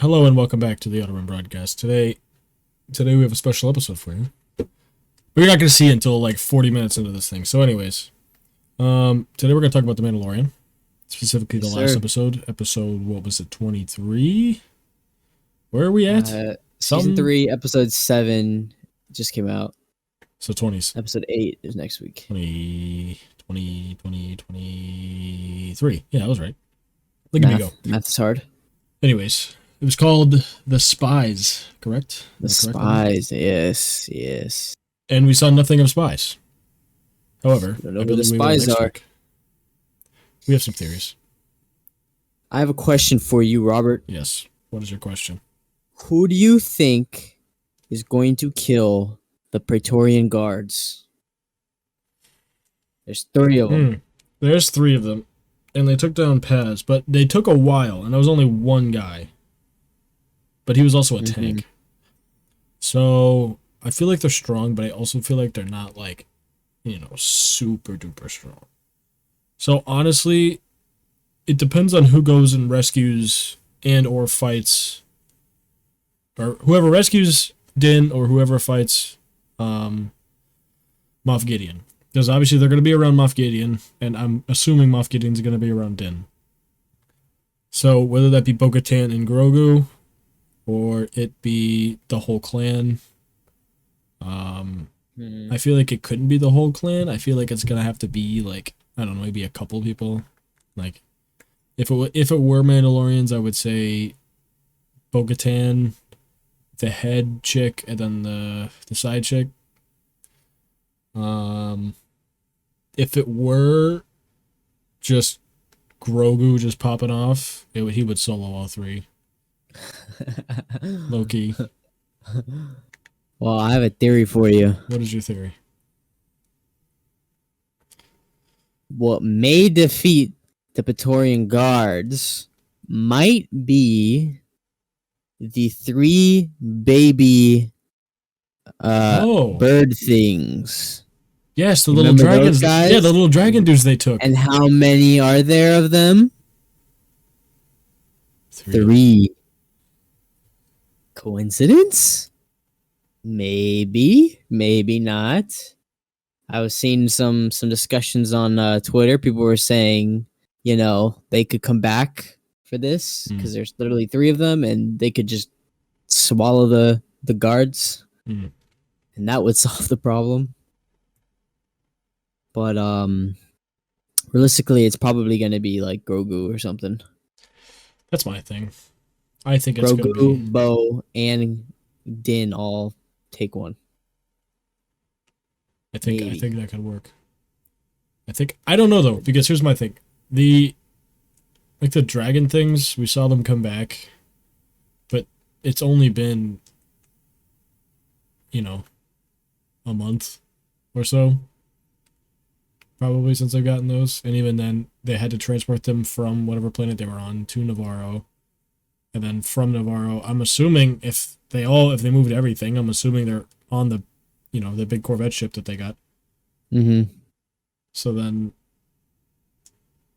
Hello and welcome back to the Auto Run broadcast. Today we have a special episode for you. But you're not going to see it until like 40 minutes into this thing. So anyways, today we're going to talk about the Mandalorian. Specifically the last episode. Episode, what was it, 23? Where are we at? Season 3, episode 7 just came out. So 20s. Episode 8 is next week. 23. Yeah, I was right. Look at me go. Math is hard. Anyways, it was called The Spies, correct? The Spies, yes. And we saw nothing of spies. However, I don't know who the spies are. We have some theories. I have a question for you, Robert. Yes. What is your question? Who do you think is going to kill the Praetorian Guards? There's 3 of them. There's 3 of them. And they took down Paz, but they took a while, and there was only one guy. But he was also a tank. So, I feel like they're strong, but I also feel like they're not, like, super duper strong. So, honestly, it depends on who goes and rescues and or fights, or whoever rescues Din or whoever fights Moff Gideon. Because obviously they're going to be around Moff Gideon, and I'm assuming Moff Gideon's going to be around Din. So whether that be Bo-Katan and Grogu, or it be the whole clan, I feel like it couldn't be the whole clan. I feel like it's going to have to be, like, I don't know, maybe a couple people. Like, if it were Mandalorians, I would say Bo-Katan, the head chick, and then the side chick. If it were just Grogu just popping off, he would solo all 3. Low-key. Well, I have a theory for you. What is your theory? What may defeat the Praetorian Guards might be the 3 baby bird things. Yes, the little dragons. Yeah, the little dragon dudes they took. And how many are there of them? 3. Coincidence? Maybe, maybe not. I was seeing some discussions on Twitter. People were saying, they could come back for this because there's literally 3 of them, and they could just swallow the guards, and that would solve the problem. But realistically, it's probably going to be like Grogu or something. That's my thing. I think it's going to be Grogu, Bo, and Din all take one. I think that could work. I don't know though, because here's my thing. The dragon things, we saw them come back, but it's only been a month or so. Probably since I've gotten those, and even then, they had to transport them from whatever planet they were on to Navarro, and then from Navarro, I'm assuming if they moved everything, I'm assuming they're on the, the big Corvette ship that they got. So then,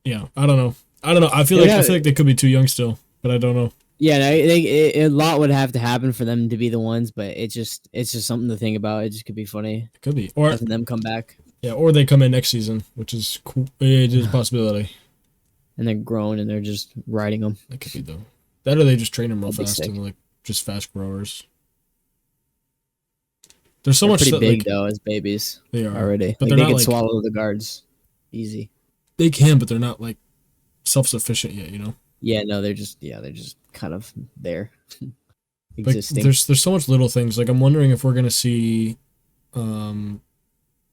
I don't know. I feel like they could be too young still, but I don't know. Yeah, a lot would have to happen for them to be the ones, but it's just something to think about. It just could be funny. It could be, or having them come back. Yeah, or they come in next season, which is cool. It is a possibility. And they're grown and they're just riding them. That could be though. That or they just train them real fast and just fast growers. There's so much pretty big though as babies. They are already, but they can swallow the guards easy. They can, but they're not self-sufficient yet. Yeah, no, they're just kind of there, existing. There's so much little things. Like I'm wondering if we're gonna see,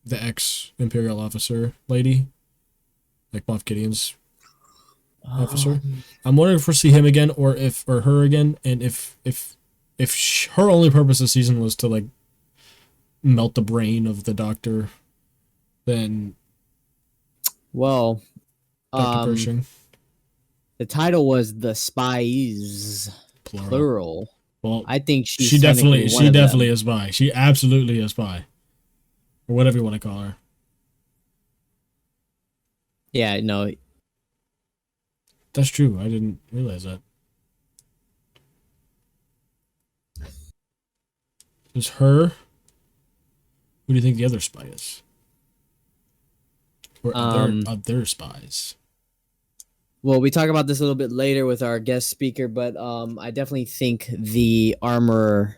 the ex-Imperial officer lady, like Moff Gideon's officer. I'm wondering if we'll see him again, or her again, and if her only purpose this season was to melt the brain of the doctor, then Dr. Pershing. The title was The Spies, plural. Well, I think she definitely is a spy. She absolutely is a spy. Or whatever you want to call her. Yeah, no. That's true. I didn't realize that. There's her. Who do you think the other spy is? Or other spies? Well, we talk about this a little bit later with our guest speaker, but I definitely think the armorer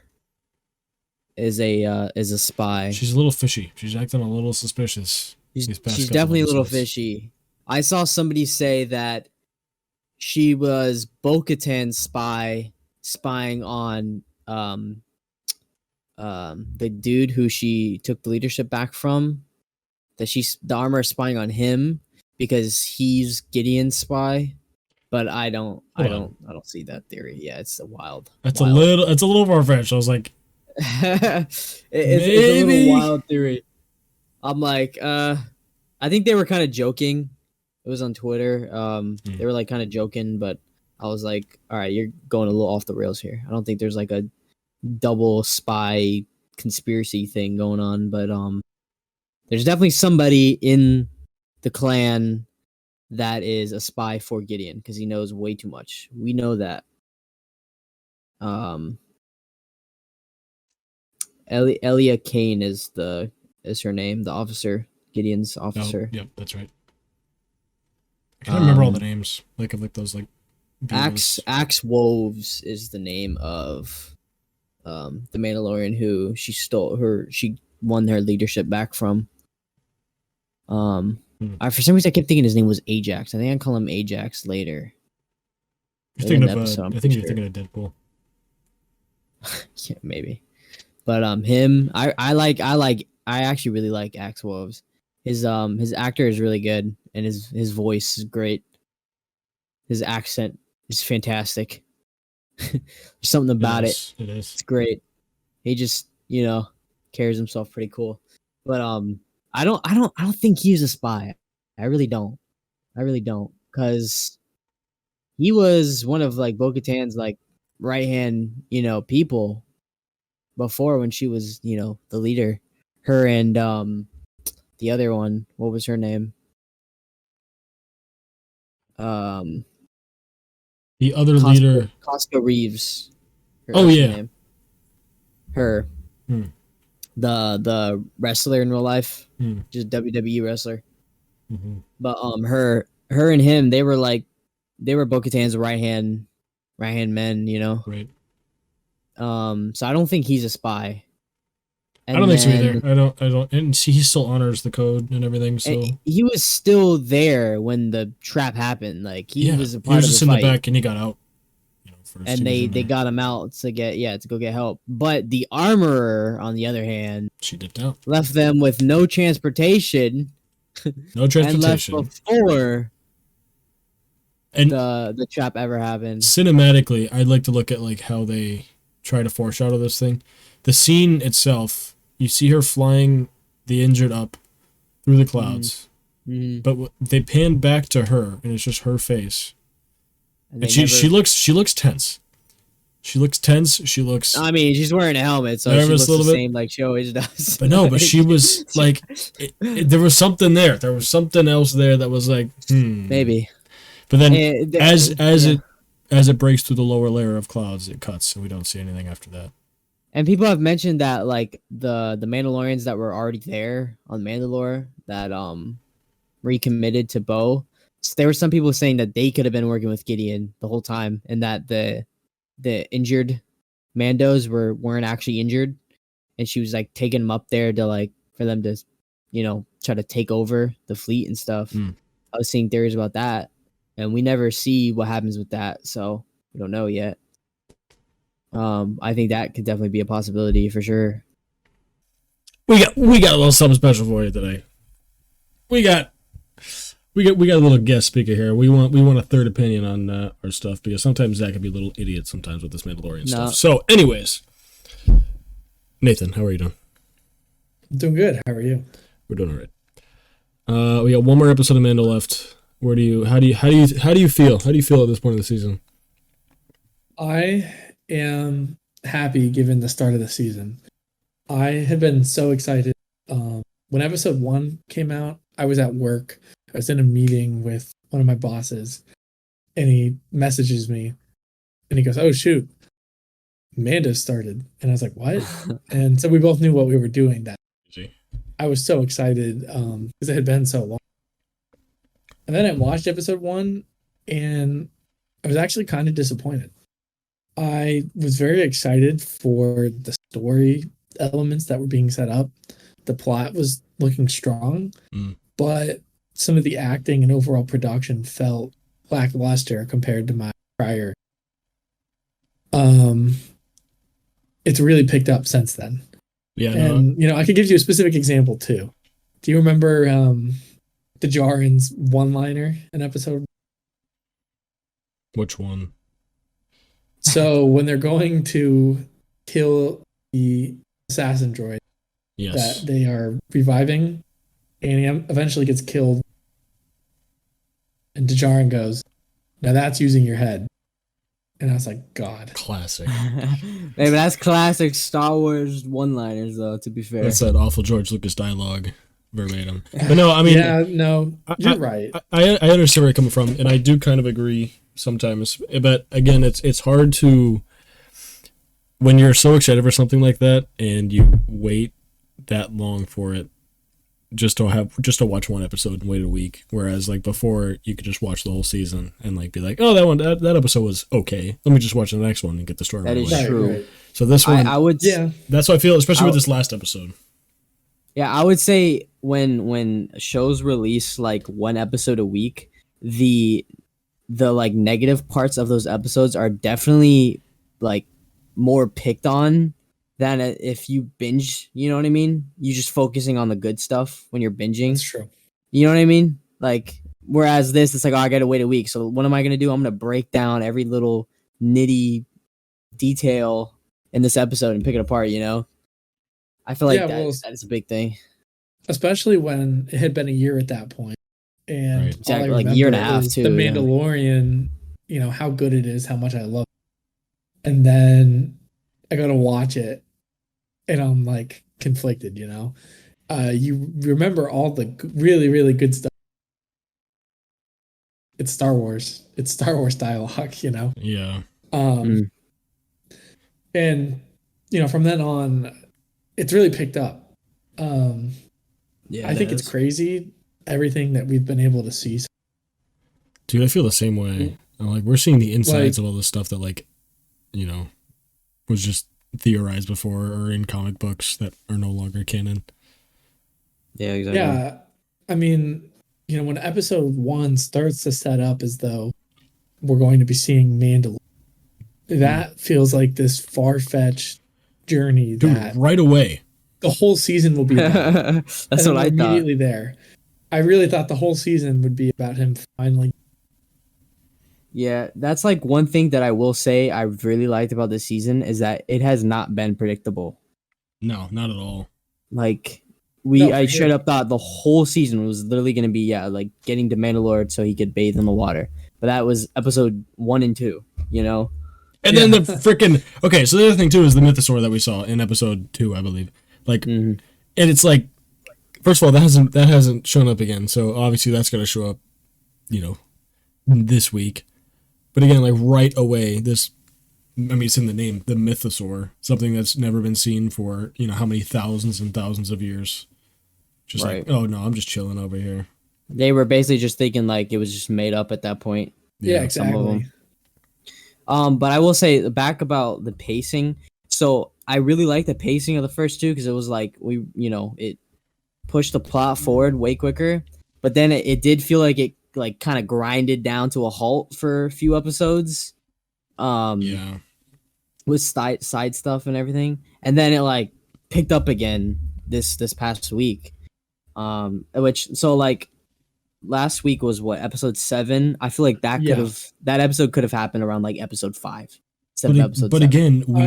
is a spy. She's a little fishy. She's acting a little suspicious. She's definitely a little fishy. I saw somebody say that she was Bo-Katan's spy spying on the dude who she took the leadership back from. That the armor is spying on him because he's Gideon's spy. But I don't see that theory. Yeah, it's a wild. It's a little far-fetched. I was like, it's a little wild theory. I'm like, I think they were kind of joking. It was on Twitter. They were like kind of joking, but I was like, all right, you're going a little off the rails here. I don't think there's like a double spy conspiracy thing going on, but there's definitely somebody in the clan that is a spy for Gideon because he knows way too much. We know that. Elia Kane is her name, the officer, Gideon's officer. Oh, yep, that's right. I can't remember all the names of those Axe Woves is the name of the Mandalorian who she won her leadership back from. For some reason I kept thinking his name was Ajax. I think I call him Ajax later. I think you're thinking of Deadpool. Yeah, maybe. But him, I actually really like Axe Woves. His actor is really good and his voice is great. His accent is fantastic. There's something about it. It is. It's great. He just, carries himself pretty cool. But I don't think he's a spy. I really don't. Cuz he was one of like Bo-Katan's like right-hand, people before when she was, the leader. Her and the other one, what was her name? The other leader, Costco Reeves. Name. Her. The wrestler in real life, just WWE wrestler. Mm-hmm. But her and him, they were Bo-Katan's right hand men, Right. So I don't think he's a spy. And I don't think so either. I don't, and he still honors the code and everything. So he was still there when the trap happened. Like he was a part of the fight. He was just in the back and he got out. And they got him out to go get help. But the armorer, on the other hand, she dipped out, left them with no transportation. No transportation. And left before the trap ever happened. Cinematically, I'd like to look at like how they try to foreshadow this thing. The scene itself, you see her flying the injured up through the clouds, but they pan back to her, and it's just her face. And she looks tense. She looks tense. She looks. I mean, she's wearing a helmet, so she looks the same like she always does. But she was like, there was something there. There was something else there that was like, maybe. But then, as it breaks through the lower layer of clouds, it cuts, and we don't see anything after that. And people have mentioned that like the Mandalorians that were already there on Mandalore that recommitted to Bo. So there were some people saying that they could have been working with Gideon the whole time, and that the injured Mandos weren't actually injured, and she was like taking them up there to like for them to, try to take over the fleet and stuff. I was seeing theories about that, and we never see what happens with that, so we don't know yet. I think that could definitely be a possibility for sure. We got a little something special for you today. We got a little guest speaker here. We want a third opinion on our stuff because sometimes Zach can be a little idiot sometimes with this Mandalorian stuff. So, anyways, Nathan, how are you doing? Doing good. How are you? We're doing all right. We got one more episode of Mando left. How do you feel? How do you feel at this point of the season? I am happy given the start of the season. I had been so excited. When episode 1 came out, I was at work. I was in a meeting with one of my bosses, and he messages me, and he goes, "Oh shoot, Mando started, and I was like, what? And so we both knew what we were doing. That I was so excited because it had been so long. And then I watched episode 1, and I was actually kind of disappointed. I was very excited for the story elements that were being set up. The plot was looking strong, but some of the acting and overall production felt lackluster compared to my prior. It's really picked up since then. Yeah, and I could give you a specific example too. Do you remember Djarin's one-liner in episode? Which one? So when they're going to kill the assassin droid that they are reviving, and he eventually gets killed, and Djarin goes, "Now that's using your head." And I was like, God. Classic. Hey, but that's classic Star Wars one-liners, though, to be fair. That's that awful George Lucas dialogue, verbatim. But no, I mean... Yeah, no, you're right. I understand where you're coming from, and I do kind of agree sometimes. But again, it's hard to... When you're so excited for something like that, and you wait that long for it, just to watch one episode and wait a week, whereas like before you could just watch the whole season and like be like, oh, that episode was okay, let me just watch the next one and get the story. That is true. Right. So this one, I would, that's what I feel, especially with this last episode. Yeah, I would say when shows release like one episode a week, the like negative parts of those episodes are definitely like more picked on than if you binge, you know what I mean? You just focusing on the good stuff when you're binging. That's true. You know what I mean? Like, whereas this, it's like, oh, I gotta wait a week. So what am I gonna do? I'm gonna break down every little nitty detail in this episode and pick it apart, you know? I feel like that is a big thing. Especially when it had been a year at that point. And right. Exactly, like a year and a half too. The Mandalorian, how good it is, how much I love it. And then I go to watch it, and I'm like conflicted, you remember all the really, really good stuff. It's Star Wars. It's Star Wars dialogue, Yeah. And, from then on, it's really picked up. Yeah, I think it's crazy, everything that we've been able to see. Dude, I feel the same way. Like, we're seeing the insides of all this stuff that, like, was just theorized before or in comic books that are no longer canon. Yeah, exactly. Yeah, I mean, when episode 1 starts to set up as though we're going to be seeing Mandalorian, that feels like this far-fetched journey. Dude, that right away. The whole season will be about. That's what I thought. Immediately there. I really thought the whole season would be about him finally. Yeah, that's like one thing that I will say I really liked about this season is that it has not been predictable. No, not at all. Like I straight up thought the whole season was literally going to be like getting to Mandalore so he could bathe in the water. But that was episode 1 and 2, And then the freaking okay. So the other thing too is the Mythosaur that we saw in episode 2, I believe. Like, and it's like, first of all, that hasn't shown up again. So obviously that's going to show up, this week. But again, like right away, it's in the name, the Mythosaur, something that's never been seen for, how many thousands and thousands of years. Just right. Like, oh no, I'm just chilling over here. They were basically just thinking like it was just made up at that point. Yeah, exactly. Some of them. But I will say back about the pacing. So I really like the pacing of the first 2 because it was like it pushed the plot forward way quicker. But then it did feel like it like kind of grinded down to a halt for a few episodes. With side stuff and everything, and then it like picked up again this past week. So like last week was what, episode 7? I feel like that episode could have happened around like episode 5. But again, we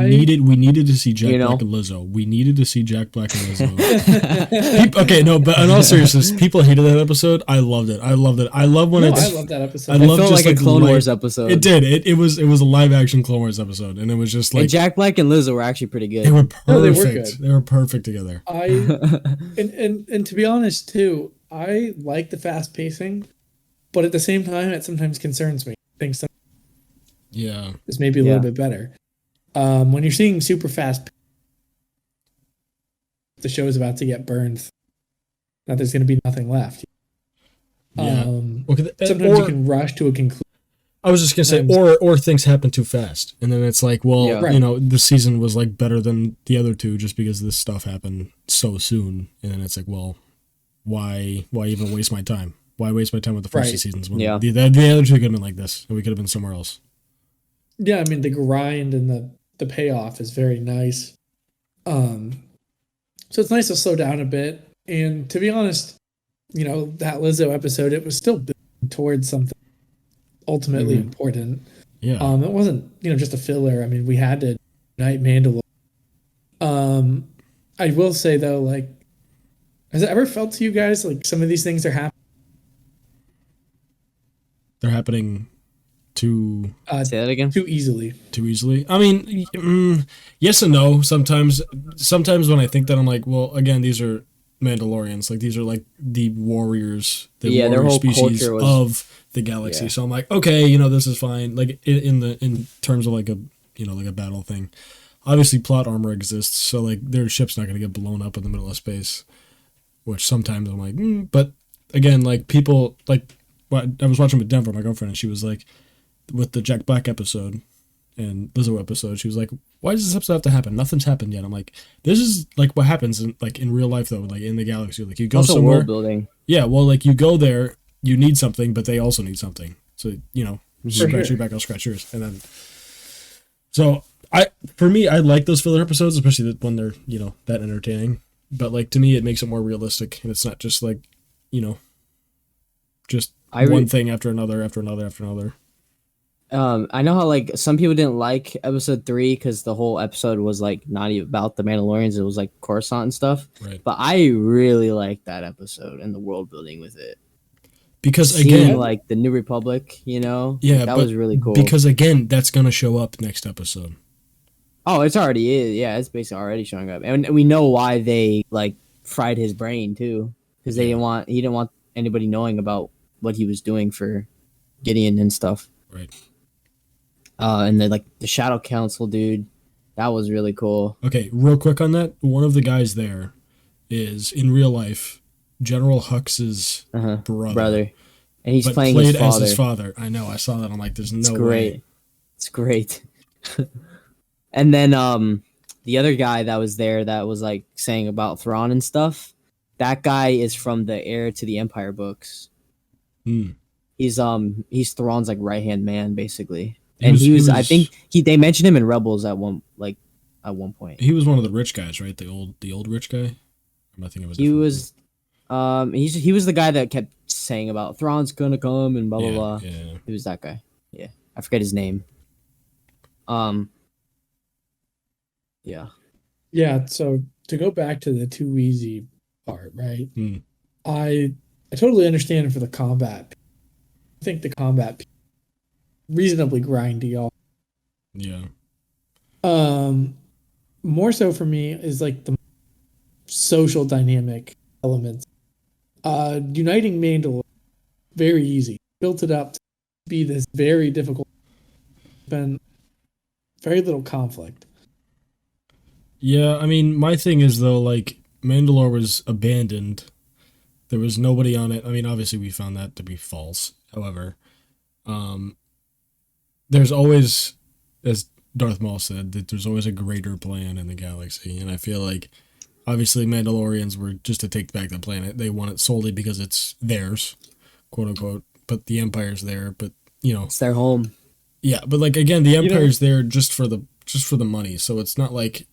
needed to see Jack Black and Lizzo. We needed to see Jack Black and Lizzo. Okay, no, but in all seriousness, people hated that episode. I loved it. I love when I love that episode. It felt like a Clone Wars episode. It did. It was a live action Clone Wars episode, and it was just like. And Jack Black and Lizzo were actually pretty good. They were perfect. No, they were good. They were perfect together. And to be honest too, I like the fast pacing, but at the same time, it sometimes concerns me. It's maybe a little bit better. When you're seeing super fast, the show is about to get burned. That there's going to be nothing left. Yeah. Sometimes you can rush to a conclusion. I was just gonna say, or things happen too fast, and then it's like, well, Yeah. you know, the season was like better than the other two just because this stuff happened so soon, and then it's like, well, why even waste my time? Why waste my time with the first two seasons when Yeah. the other two could have been like this, and we could have been somewhere else. Yeah, I mean the grind and the payoff is very nice. So it's nice to slow down a bit. And to be honest, you know, that Lizzo episode, it was still building towards something ultimately important. Yeah. It wasn't, you know, just a filler. I mean, we had to unite Mandalorian. I will say though, like, has it ever felt to you guys like some of these things are happening? They're happening too Say that again. Too easily. I mean, yes and no. Sometimes when I think that, I'm like, well, again, these are Mandalorians. Like, these are like the warriors, their warrior whole species culture was, of the galaxy. Yeah. So I'm like, okay, you know, this is fine. Like in terms of like a, you know, like a battle thing. Obviously, plot armor exists, so like their ship's not going to get blown up in the middle of space. Which sometimes I'm like, but again, like people like, I was watching with Denver, my girlfriend, and she was like, with the Jack Black episode and Lizzo episode, she was like, why does this episode have to happen? Nothing's happened yet. I'm like, this is like what happens in real life though, like in the galaxy. Like you go also somewhere. world building. Yeah, well, like you go there, you need something, but they also need something. So, you know, scratch your back, I'll scratch yours. And then, so for me, I like those filler episodes, especially when they're, you know, that entertaining. But like to me, it makes it more realistic, and it's not just like, you know, just one thing after another, after another, after another. I know how like some people didn't like episode 3 because the whole episode was like not even about the Mandalorians. It was like Coruscant and stuff. Right. But I really liked that episode and the world building with it. Because Seeing, again, like the New Republic, you know, yeah, that was really cool. Because again, that's gonna show up next episode. Oh, it's already is. Yeah, it's basically already showing up, and we know why they like fried his brain too, because he didn't want anybody knowing about what he was doing for Gideon and stuff. Right. And then like the Shadow Council, dude, that was really cool. Okay, real quick on that, one of the guys there is in real life General Hux's brother, and he's playing played his father. as his father. I know, I saw that. I'm like, there's no way. It's great. And then the other guy that was there that was like saying about Thrawn and stuff, that guy is from the Heir to the Empire books. He's Thrawn's like right hand man basay. And he was I think they mentioned him in Rebels at one point. He was one of the rich guys, right? The old rich guy. I think it was. He was he was the guy that kept saying about Thrawn's gonna come and blah blah blah. Yeah. He was that guy. Yeah. I forget his name. Yeah. Yeah, so to go back to the too easy part, right? I totally understand for the combat. I think the combat reasonably grindy all. Yeah. More so for me is like the social dynamic elements. Uniting Mandalore, very easy. Built it up to be this very difficult. Been very little conflict. Yeah, I mean, my thing is though, like Mandalore was abandoned. There was nobody on it. I mean, obviously we found that to be false. However, there's always, as Darth Maul said, that there's always a greater plan in the galaxy, and I feel like obviously Mandalorians were just to take back the planet. They want it solely because it's theirs, quote unquote. But the Empire's there. But you know, it's their home. Yeah, but like again, the Empire's there just for the money. So it's not like,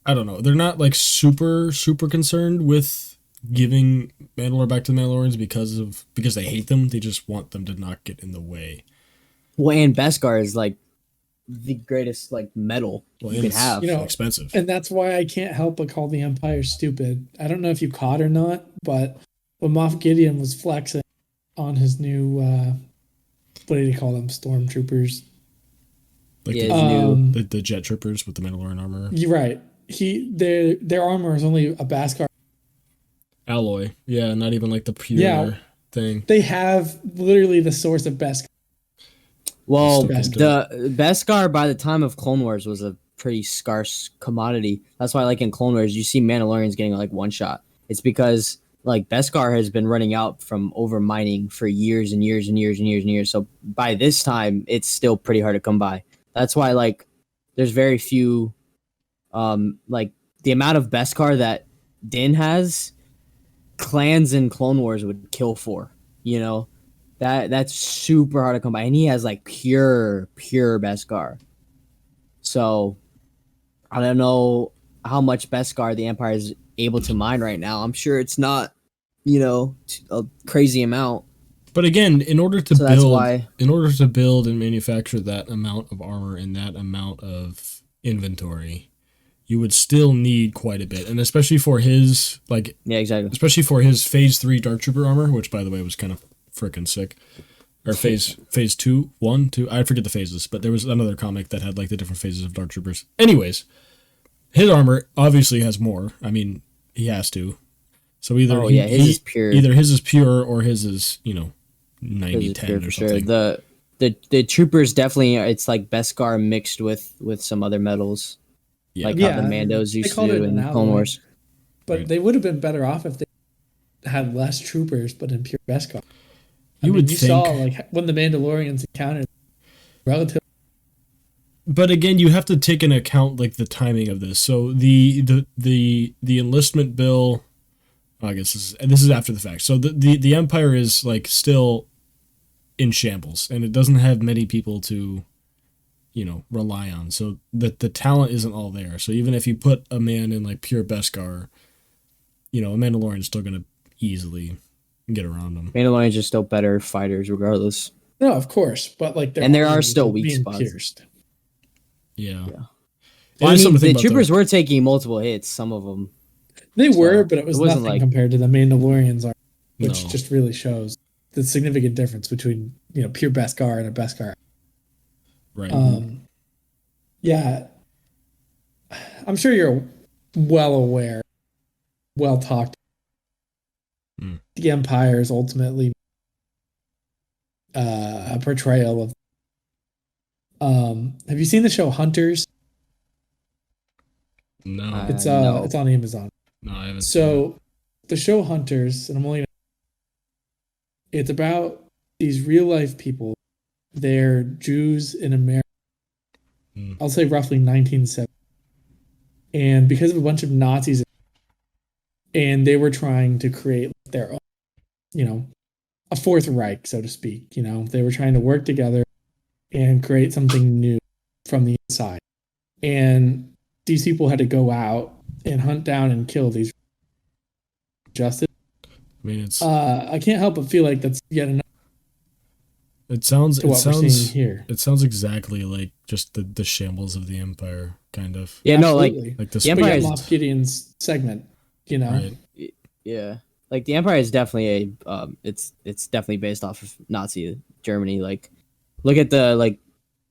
I don't know. They're not like super concerned with giving Mandalore back to the Mandalorians because they hate them. They just want them to not get in the way. Well, and Beskar is like the greatest like metal you can have. You know, expensive. And that's why I can't help but call the Empire stupid. I don't know if you caught or not, but when Moff Gideon was flexing on his new what do you call them? Stormtroopers. Like the jet troopers with the Mandalorian armor. You're right. Their armor is only a Beskar alloy. Yeah, not even like the pure thing. They have literally the source of Beskar. Well, Still Best can't do it. the Beskar by the time of Clone Wars was a pretty scarce commodity. That's why, like in Clone Wars, you see Mandalorians getting like one shot. It's because like Beskar has been running out from over mining for years and years and years and years and years. So by this time, it's still pretty hard to come by. That's why like there's very few, like the amount of Beskar that Din has, clans in Clone Wars would kill for. You know, that's super hard to come by, and he has like pure Beskar. So I don't know how much Beskar the Empire is able to mine right now. I'm sure it's not, a crazy amount. But again, in order to So that's why. build and manufacture that amount of armor and that amount of inventory, you would still need quite a bit, and especially for his Yeah, exactly. especially for his Phase 3 Dark Trooper armor, which by the way was kind of freaking sick. Or phase 2, 1, 2, I forget the phases, but there was another comic that had like the different phases of Dark Troopers. Anyways, his armor obviously has more. I mean, he has to. So either his is pure. Either his is pure or his is, 90-10 or Sure. something. The troopers definitely, it's like Beskar mixed with some other metals. Yeah. Like Yeah, how the Mandos they used to called do it in an Clone alloy. Wars. But Right. they would have been better off if they had less troopers, but in pure Beskar. You would you think. saw like when the Mandalorians encountered relative. But again, you have to take into account like the timing of this. So the enlistment bill, I guess this is after the fact. So the Empire is like still in shambles, and it doesn't have many people to, rely on. So the talent isn't all there. So even if you put a man in like pure Beskar, a Mandalorian's still gonna easily get around him. Mandalorians are still better fighters, regardless. No, of course, but like And there are armors still were weak being spots. pierced. Yeah. Yeah. It Well, is something to the think about, troopers though. were taking multiple hits. Some of them. They So, were, but it was it wasn't nothing like- compared to the Mandalorians are, which No. just really shows the significant difference between pure Beskar and a Beskar. Right. Yeah, I'm sure you're well aware, well talked. Mm. The Empire is ultimately a portrayal of. Have you seen the show Hunters? No. It's No. it's on Amazon. No, I haven't. So the show Hunters, and it's about these real life people. They're Jews in America. Hmm. I'll say roughly 1970. And because of a bunch of Nazis, and they were trying to create their own, a Fourth Reich, so to speak. They were trying to work together and create something new from the inside. And these people had to go out and hunt down and kill these justice. I mean, it's I can't help but feel like that's yet another it sounds to it what we're seeing sounds here. it sounds exactly like just the shambles of the Empire, kind of. Yeah, no, like Absolutely. Like this. The But Empire yet is- Moff Gideon's segment, Right. yeah, like the Empire is definitely it's definitely based off of Nazi Germany. Like, look at the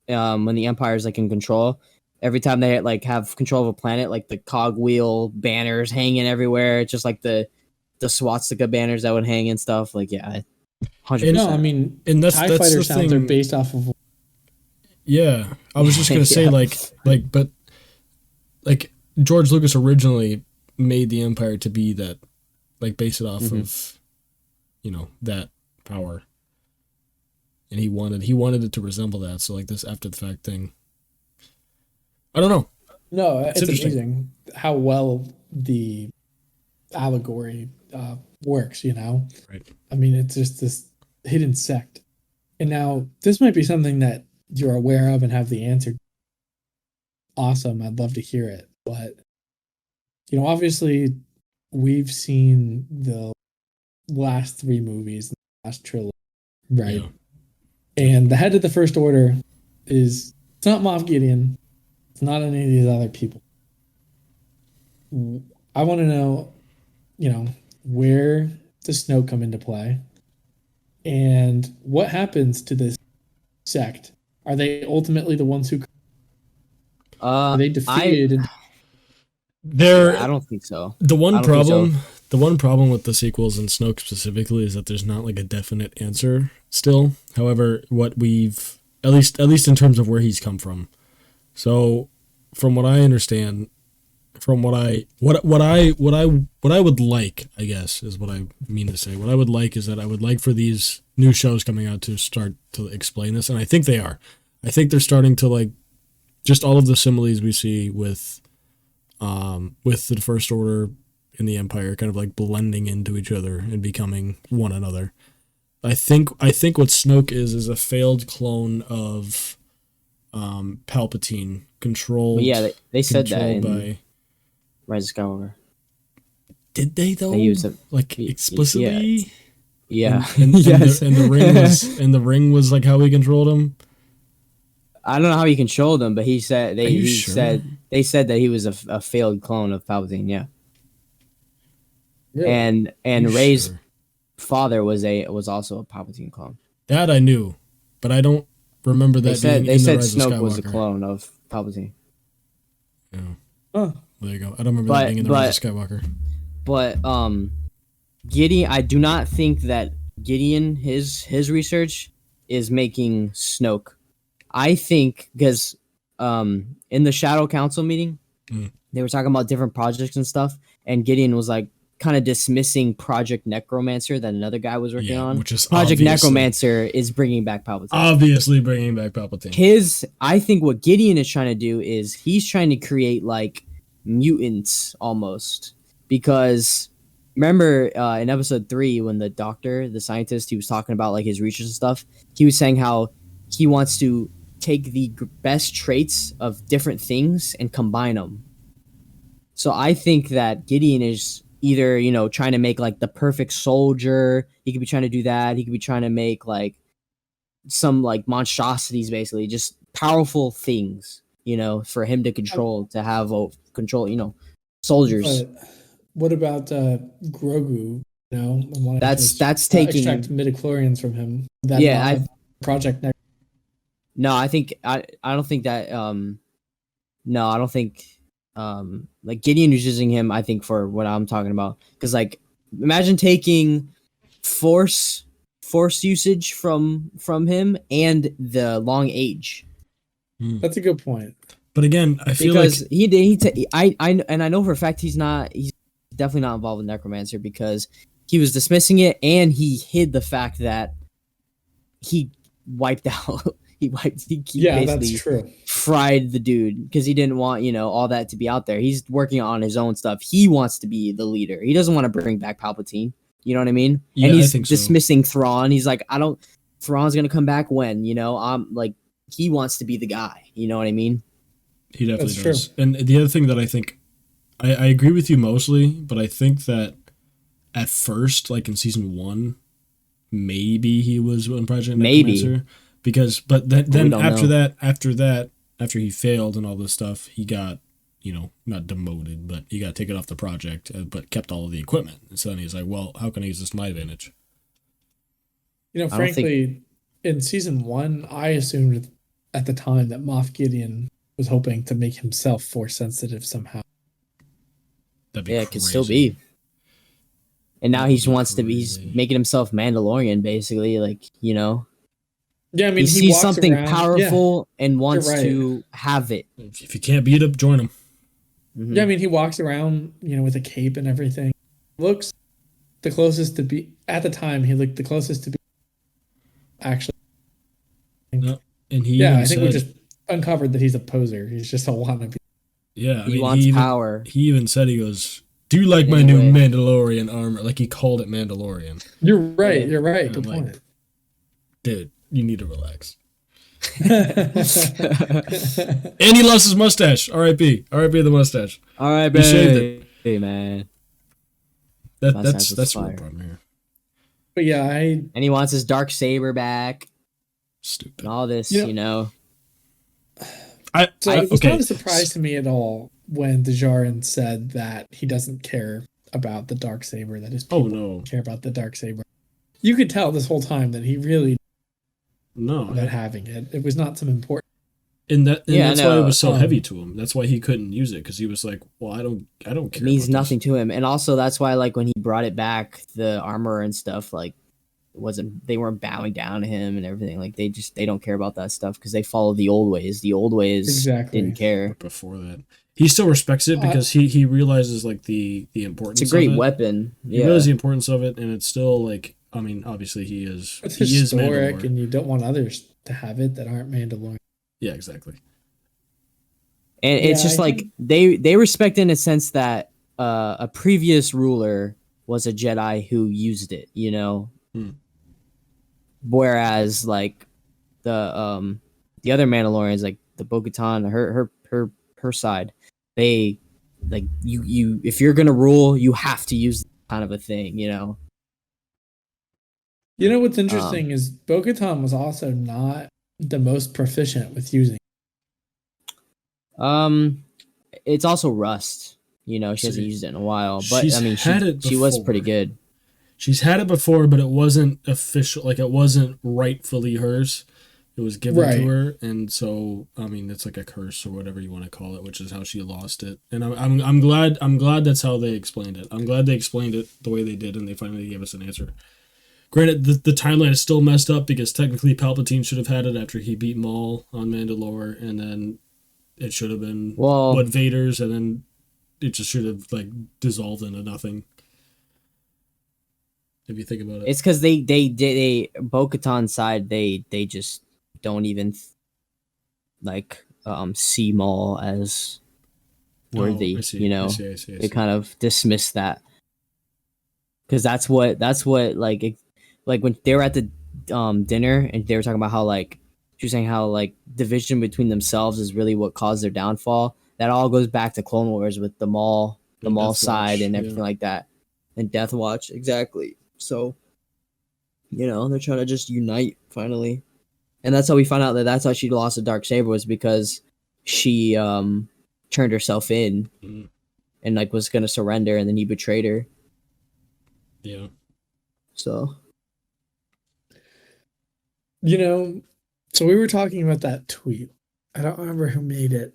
when the Empire is like in control. Every time they like have control of a planet, like the cogwheel banners hanging everywhere, just like the swastika banners that would hang and stuff. Like, yeah, 100%. No, I mean, And that's TIE the fighter sounds are thing. based off of. Yeah, I was just gonna say Yeah. but George Lucas originally made the Empire to be that, like, base it off Mhm. of, that power, and he wanted it to resemble that. So like this after the fact thing, I don't know. No, it's interesting. amazing how well the allegory works. Right. I mean, it's just this hidden sect. And now this might be something that you're aware of and have the answer. Awesome. I'd love to hear it. But, obviously we've seen the last three movies, the last trilogy, right? Yeah. And the head of the First Order it's not Moff Gideon. It's not any of these other people. I want to know, where does Snoke come into play? And what happens to this sect? Are they ultimately the ones who are they defeated? I don't think so. The one I don't think problem, so. the one problem with the sequels and Snoke specifically is that there's not like a definite answer still. However, what we've At least in terms of where he's come from. So, from what I understand, from what I would like, I guess, is what I mean to say. What I would like is that I would like for these new shows coming out to start to explain this, and I think they are. I think they're starting to, like, just all of the similes we see with the First Order and the Empire kind of like blending into each other and becoming one another. I think what Snoke is a failed clone of Palpatine, controlled. Yeah, they said that in by Rise of Skywalker. Did they though? They used it like explicitly. Yeah. And Yes. the ring was like how we controlled him. I don't know how he controlled him, but he said sure? they said that he was a failed clone of Palpatine. Yeah. Really? And You Rey's sure? father was also a Palpatine clone. That I knew, but I don't remember that. They said Rise of Snoke was a Skywalker. clone of Palpatine. Yeah. Oh, There you go. I don't remember that being in the Rise of Skywalker. But Gideon, I do not think that Gideon his research is making Snoke. I think because in the Shadow Council meeting, they were talking about different projects and stuff, and Gideon was like kind of dismissing Project Necromancer that another guy was working on. Which is Project Necromancer is bringing back Palpatine. Obviously bringing back Palpatine. I think what Gideon is trying to do is he's trying to create like mutants almost, because remember in episode 3 when the scientist, he was talking about like his research and stuff, he was saying how he wants to take the best traits of different things and combine them. So I think that Gideon is either, trying to make like the perfect soldier. He could be trying to do that. He could be trying to make like some like monstrosities, basically just powerful things, for him to control, to have control, soldiers. but what about Grogu? That's taking extract midichlorians from him. Project Next. No, I think I don't think that no, I don't think like Gideon is using him, I think, for what I'm talking about. Because like imagine taking force usage from him and the long age. That's a good point. But again, I feel because like I know for a fact he's definitely not involved with Necromancer, because he was dismissing it and he hid the fact that he wiped out he that's true. fried the dude because he didn't want all that to be out there. He's working on his own stuff. He wants to be the leader. He doesn't want to bring back Palpatine. You know what I mean? Yeah, and he's I think dismissing Thrawn. He's like, Thrawn's gonna come back when, I'm like, he wants to be the guy. You know what I mean? He definitely That's does. true. And the other thing that I think, I agree with you mostly, but I think that at first, like in season 1, maybe he was on Project Necromancer. But then after he failed and all this stuff, he got, not demoted, but he got taken off the project, but kept all of the equipment. And so then he's like, well, how can I use this to my advantage? Frankly, in season 1, I assumed at the time that Moff Gideon was hoping to make himself force sensitive somehow. That'd be it could still be. And now he's making himself Mandalorian, basically, like, Yeah, I mean, he sees walks something around, powerful and wants right. to have it. If you can't beat him, join him. Mm-hmm. Yeah, I mean, he walks around, with a cape and everything. Looks the closest to be at the time. He looked the closest to be actually. No, and I think we just uncovered that he's a poser. He's just a wannabe. Yeah, he wants power. He even said, he goes, "Do you like my new Mandalorian armor?" Like he called it Mandalorian. You're right. You're right. Good point. Like, dude, you need to relax. And he lost his mustache. R.I.P. R.I.P. the mustache. R.I.P. He shaved it. Hey, man. That's the real problem here. But yeah, and he wants his dark saber back. Stupid. And all this, it was not a surprise to me at all when Djarin said that he doesn't care about the dark saber. That his people don't care about the dark saber. You could tell this whole time that he really about having it. It was not some important. And that's why it was so heavy to him. That's why he couldn't use it, because he was like, "Well, I don't care." It means nothing to him, and also that's why, like, when he brought it back, the armor and stuff, like, they weren't bowing down to him and everything. Like they don't care about that stuff because they follow the old ways. The old ways Exactly. didn't care. But before that, he still respects it because he realizes like the importance. It's a great of it. weapon. He realizes the importance of it, and it's still like, I mean, obviously he is. It's he historic, is and you don't want others to have it that aren't Mandalorian. Yeah, exactly. And it's just like they respect it in a sense that a previous ruler was a Jedi who used it, you know. Whereas like the other Mandalorians, like the Bo-Katan, her side, they like you if you're gonna rule, you have to use kind of a thing, you know. You know what's interesting is Bo-Katan was also not the most proficient with using. It's also rust. You know, she hasn't used it in a while, but I mean, she was pretty good. She's had it before, but it wasn't official. Like it wasn't rightfully hers. It was given to her, and so I mean, it's like a curse or whatever you want to call it, which is how she lost it. And I'm glad that's how they explained it. I'm glad they explained it the way they did, and they finally gave us an answer. Granted, the timeline is still messed up because technically Palpatine should have had it after he beat Maul on Mandalore, and then it should have been Vader's, and then it just should have like dissolved into nothing. If you think about it, it's because they Bo-Katan's side they just don't even like see Maul as worthy. I see, you know, I see. They kind of dismiss that because that's what like when they were at the dinner and they were talking about how like she was saying how like division between themselves is really what caused their downfall. That all goes back to Clone Wars with the Maul side and everything like that, and Death Watch exactly. So, you know, they're trying to just unite finally, and that's how we found out that that's how she lost the Darksaber was because she turned herself in and like was gonna surrender, and then he betrayed her. Yeah. So, you know, so we were talking about that tweet. I don't remember who made it,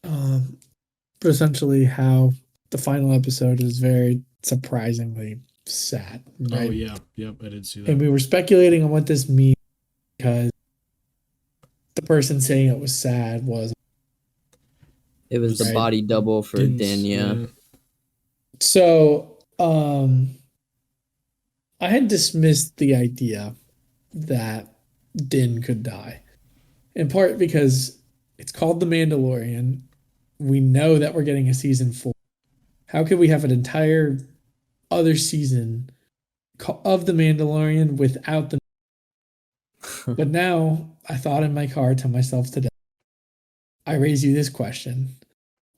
but essentially how the final episode is very surprisingly sad. Right? Oh yeah, yep, I did see that. And we were speculating on what this means because the person saying it was sad was the body double for Din, yeah. So, I had dismissed the idea that Din could die, in part because it's called The Mandalorian. We know that we're getting a season 4. How could we have an entire other season of The Mandalorian without the? But now I thought in my car to myself today, I raise you this question,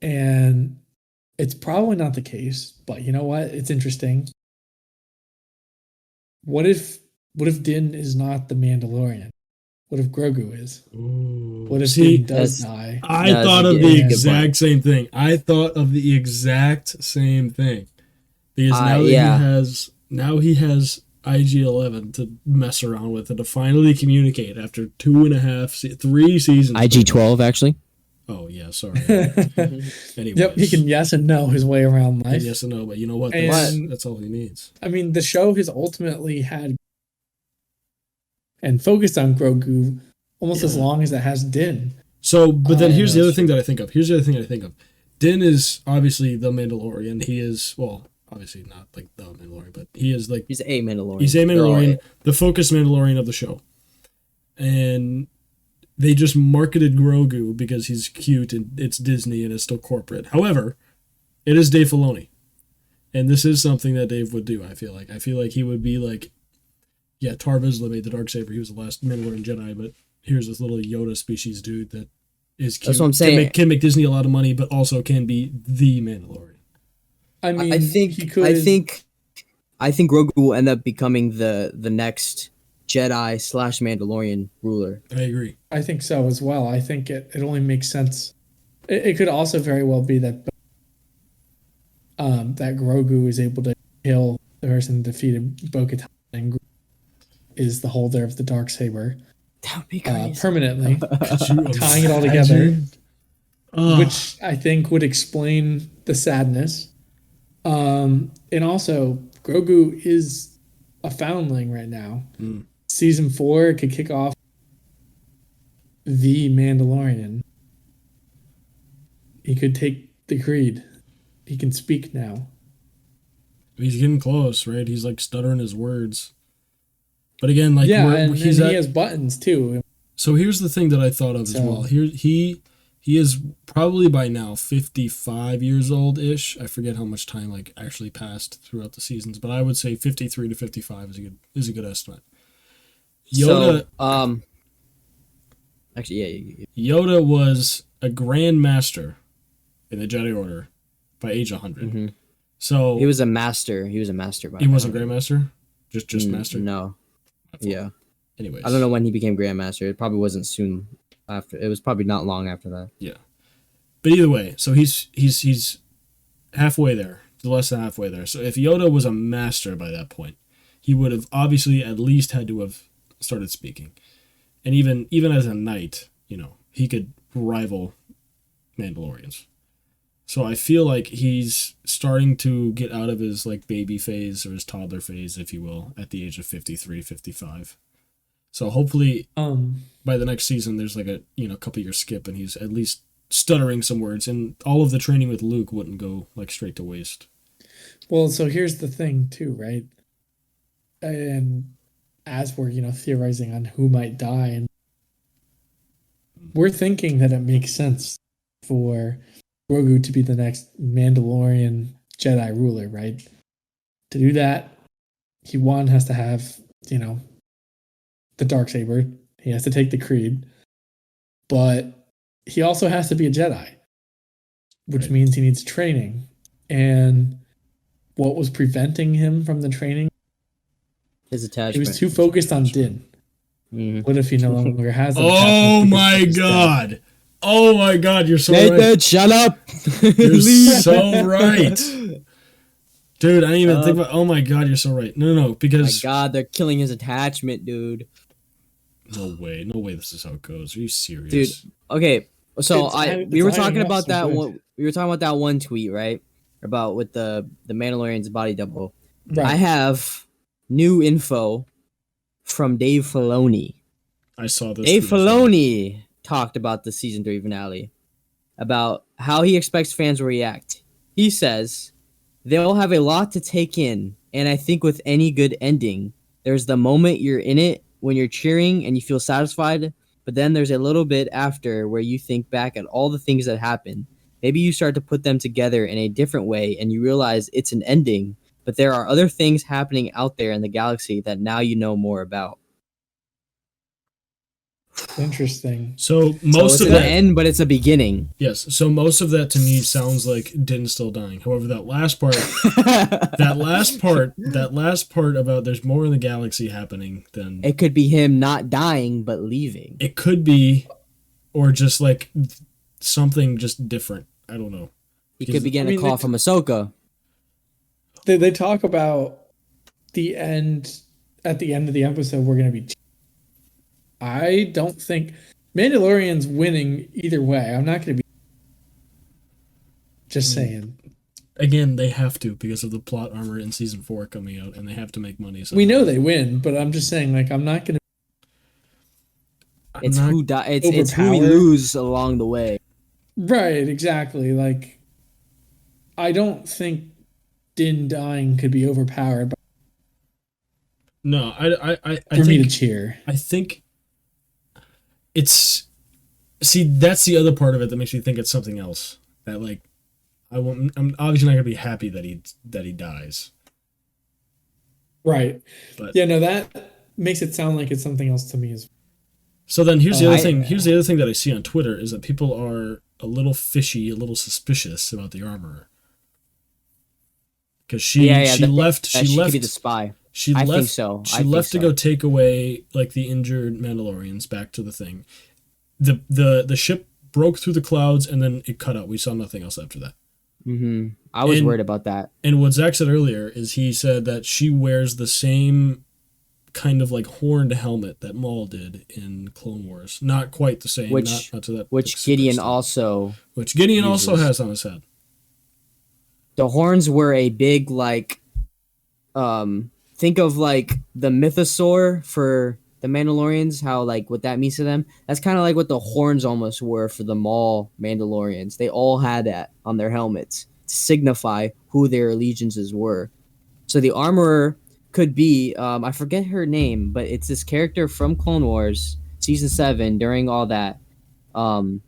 and it's probably not the case, but you know what? It's interesting. What if Din is not the Mandalorian? What if Grogu is? Ooh. What if Din does die? I thought of the exact same thing. Because now he has IG-11 to mess around with and to finally communicate after 3 seasons. IG-12 actually. Oh yeah, sorry. Anyways. Yep, he can yes and no his way around life. Yes and no, but you know what? That's all he needs. I mean, the show has ultimately had and focused on Grogu almost as long as it has Din. So, but then here's the other thing that I think of. Din is obviously the Mandalorian. He is, well, obviously not like the Mandalorian, but he is like... He's a Mandalorian. He's a Mandalorian, the focused Mandalorian of the show. And they just marketed Grogu because he's cute and it's Disney and it's still corporate. However, it is Dave Filoni. And this is something that Dave would do, I feel like. I feel like he would be like, yeah, Paz Vizsla made the Darksaber. He was the last Mandalorian Jedi, but here's this little Yoda species dude that is cute. That's what I'm saying. Can make Disney a lot of money, but also can be the Mandalorian. I mean, I think Grogu will end up becoming the next Jedi / Mandalorian ruler. I agree. I think so as well. I think it only makes sense. It could also very well be that that Grogu is able to kill the person that defeated Bo-Katan and is the holder of the Darksaber. That would be crazy. Permanently, tying it all together, which I think would explain the sadness. And also, Grogu is a foundling right now. Mm. Season 4 could kick off the Mandalorian. He could take the creed. He can speak now. He's getting close, right? He's like stuttering his words. But again, like yeah, and he has buttons too. So here's the thing that I thought of as well. He is probably by now 55 years old ish. I forget how much time like actually passed throughout the seasons, but I would say 53 to 55 is a good estimate. Yoda. So, actually, yeah. Yoda was a Grand Master in the Jedi Order by age 100. Mm-hmm. So he was a master. He was a master. He wasn't Grand Master. Just master. No. Yeah. Anyways, I don't know when he became Grand Master. It probably wasn't soon after. It was probably not long after that. Yeah. But either way, so he's halfway there, less than halfway there. So if Yoda was a master by that point, he would have obviously at least had to have started speaking. And even as a knight, he could rival Mandalorians. So I feel like he's starting to get out of his like baby phase or his toddler phase, if you will, at the age of 53, 55. So hopefully by the next season there's like a couple year skip and he's at least stuttering some words, and all of the training with Luke wouldn't go like straight to waste. Well, so here's the thing too, right? And as we're theorizing on who might die, and we're thinking that it makes sense for Grogu to be the next Mandalorian Jedi ruler, right? To do that, he has to have the Darksaber. He has to take the creed, but he also has to be a Jedi, which means he needs training. And what was preventing him from the training? His attachment. He was too focused on Din. Mm-hmm. What if he no longer has an Oh my god! Dad? Oh my god, you're so Nathan, right. Shut up! You're so right. Dude, I didn't even think about. Oh my god, you're so right. No, because my god, they're killing his attachment, dude. No way, this is how it goes. Are you serious, dude? Okay, so we were talking about that one. We were talking about that one tweet, right? About with the Mandalorian's body double. Right. I have new info from Dave Filoni. I saw this. Dave Filoni talked about the season 3 finale, about how he expects fans will react. He says they'll have a lot to take in, and I think with any good ending, there's the moment you're in it when you're cheering and you feel satisfied, but then there's a little bit after where you think back at all the things that happened. Maybe you start to put them together in a different way and you realize it's an ending, but there are other things happening out there in the galaxy that now you know more about. Interesting. So most of that end, but it's a beginning. Yes. So most of that to me sounds like Din still dying. However, that last part, that last part about there's more in the galaxy happening than it could be him not dying but leaving. It could be, or just like something just different. I don't know. He could be getting a call from Ahsoka. They talk about the end. At the end of the episode, we're going to be. I don't think Mandalorian's winning either way. I'm not going to be. Just saying. Again, they have to because of the plot armor in season 4 coming out, and they have to make money. We know they win, but I'm just saying, like, I'm not going to. It's who we lose along the way. Right, exactly. Like, I don't think Din dying could be overpowered. No, I for me to cheer. I think it's. See, that's the other part of it that makes me think it's something else. That like, I'm obviously not gonna be happy that he dies. Right. But yeah, no, that makes it sound like it's something else to me as well. So then here's the other thing. Here's the other thing that I see on Twitter is that people are a little fishy, a little suspicious about the armorer. Because she left. She left. Could be the spy. I think so. She left to go take away like the injured Mandalorians back to the thing. The ship broke through the clouds and then it cut out. We saw nothing else after that. Mm-hmm. I was worried about that. And what Zach said earlier is he said that she wears the same kind of like horned helmet that Maul did in Clone Wars. Not quite the same. Not to that. Which Gideon also. Which Gideon also has on his head. The horns were a big like think of like the Mythosaur for the Mandalorians, how like what that means to them. That's kind of like what the horns almost were for the Maul Mandalorians. They all had that on their helmets to signify who their allegiances were. So the armorer could be I forget her name, but it's this character from Clone Wars season 7 during all that. And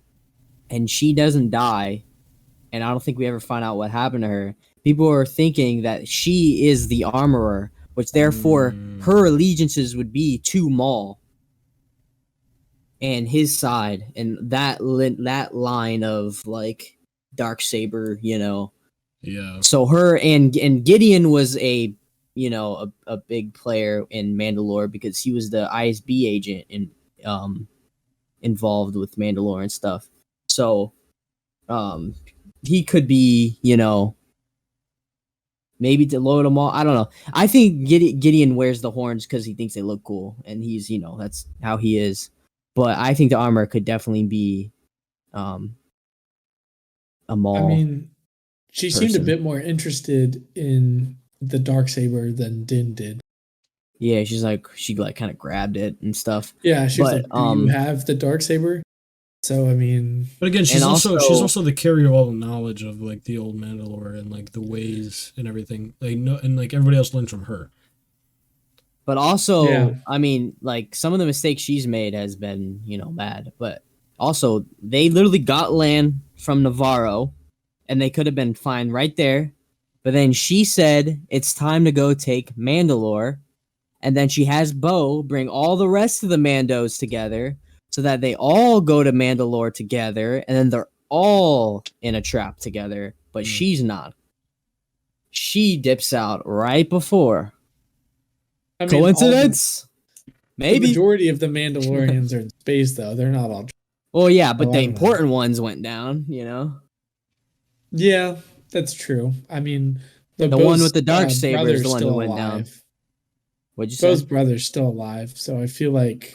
she doesn't die, and I don't think we ever find out what happened to her. People are thinking that she is the armorer, which therefore her allegiances would be to Maul and his side, and that line of like Darksaber, you know. Yeah. So her and Gideon was a big player in Mandalore because he was the ISB agent in involved with Mandalorian stuff. So he could be, maybe to load them all. I don't know. I think Gideon wears the horns because he thinks they look cool, and he's, that's how he is. But I think the armor could definitely be a Maul. I mean, she seemed a person. bit more interested in the Darksaber than Din did. Yeah, she kind of grabbed it and stuff. Yeah, she was like, "Do you have the Darksaber?" So I mean, but again, she's also the carrier of all the knowledge of like the old Mandalore and like the ways and everything. Like and like everybody else learns from her. But also, yeah. I mean, like some of the mistakes she's made has been, bad. But also, they literally got land from Navarro, and they could have been fine right there. But then she said it's time to go take Mandalore, and then she has Bo bring all the rest of the Mandos together, so that they all go to Mandalore together, and then they're all in a trap together. But she's not. She dips out right before. I mean, coincidence? Maybe. The majority of the Mandalorians are in space, though. They're not all. Well, yeah, but the important ones went down, Yeah, that's true. I mean, the one with the Darksaber is the one who went down. What'd you say? Bo's brother's still alive, so I feel like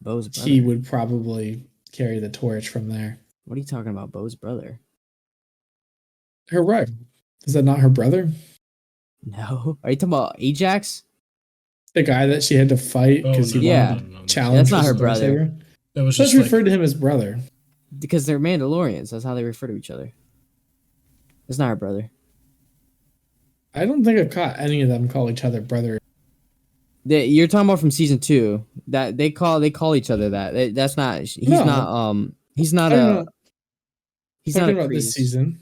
Bo's brother. He would probably carry the torch from there. What are you talking about, Bo's brother? Her wife. Is that not her brother? No. Are you talking about Ajax? The guy that she had to fight because he wanted to challenge. That's not her brother. That was just referred to him as brother. Because they're Mandalorians. That's how they refer to each other. It's not her brother. I don't think I've caught any of them call each other brother. You're talking about from season 2. That they call each other that. That's not. He's not. He's not a. He's not about this season.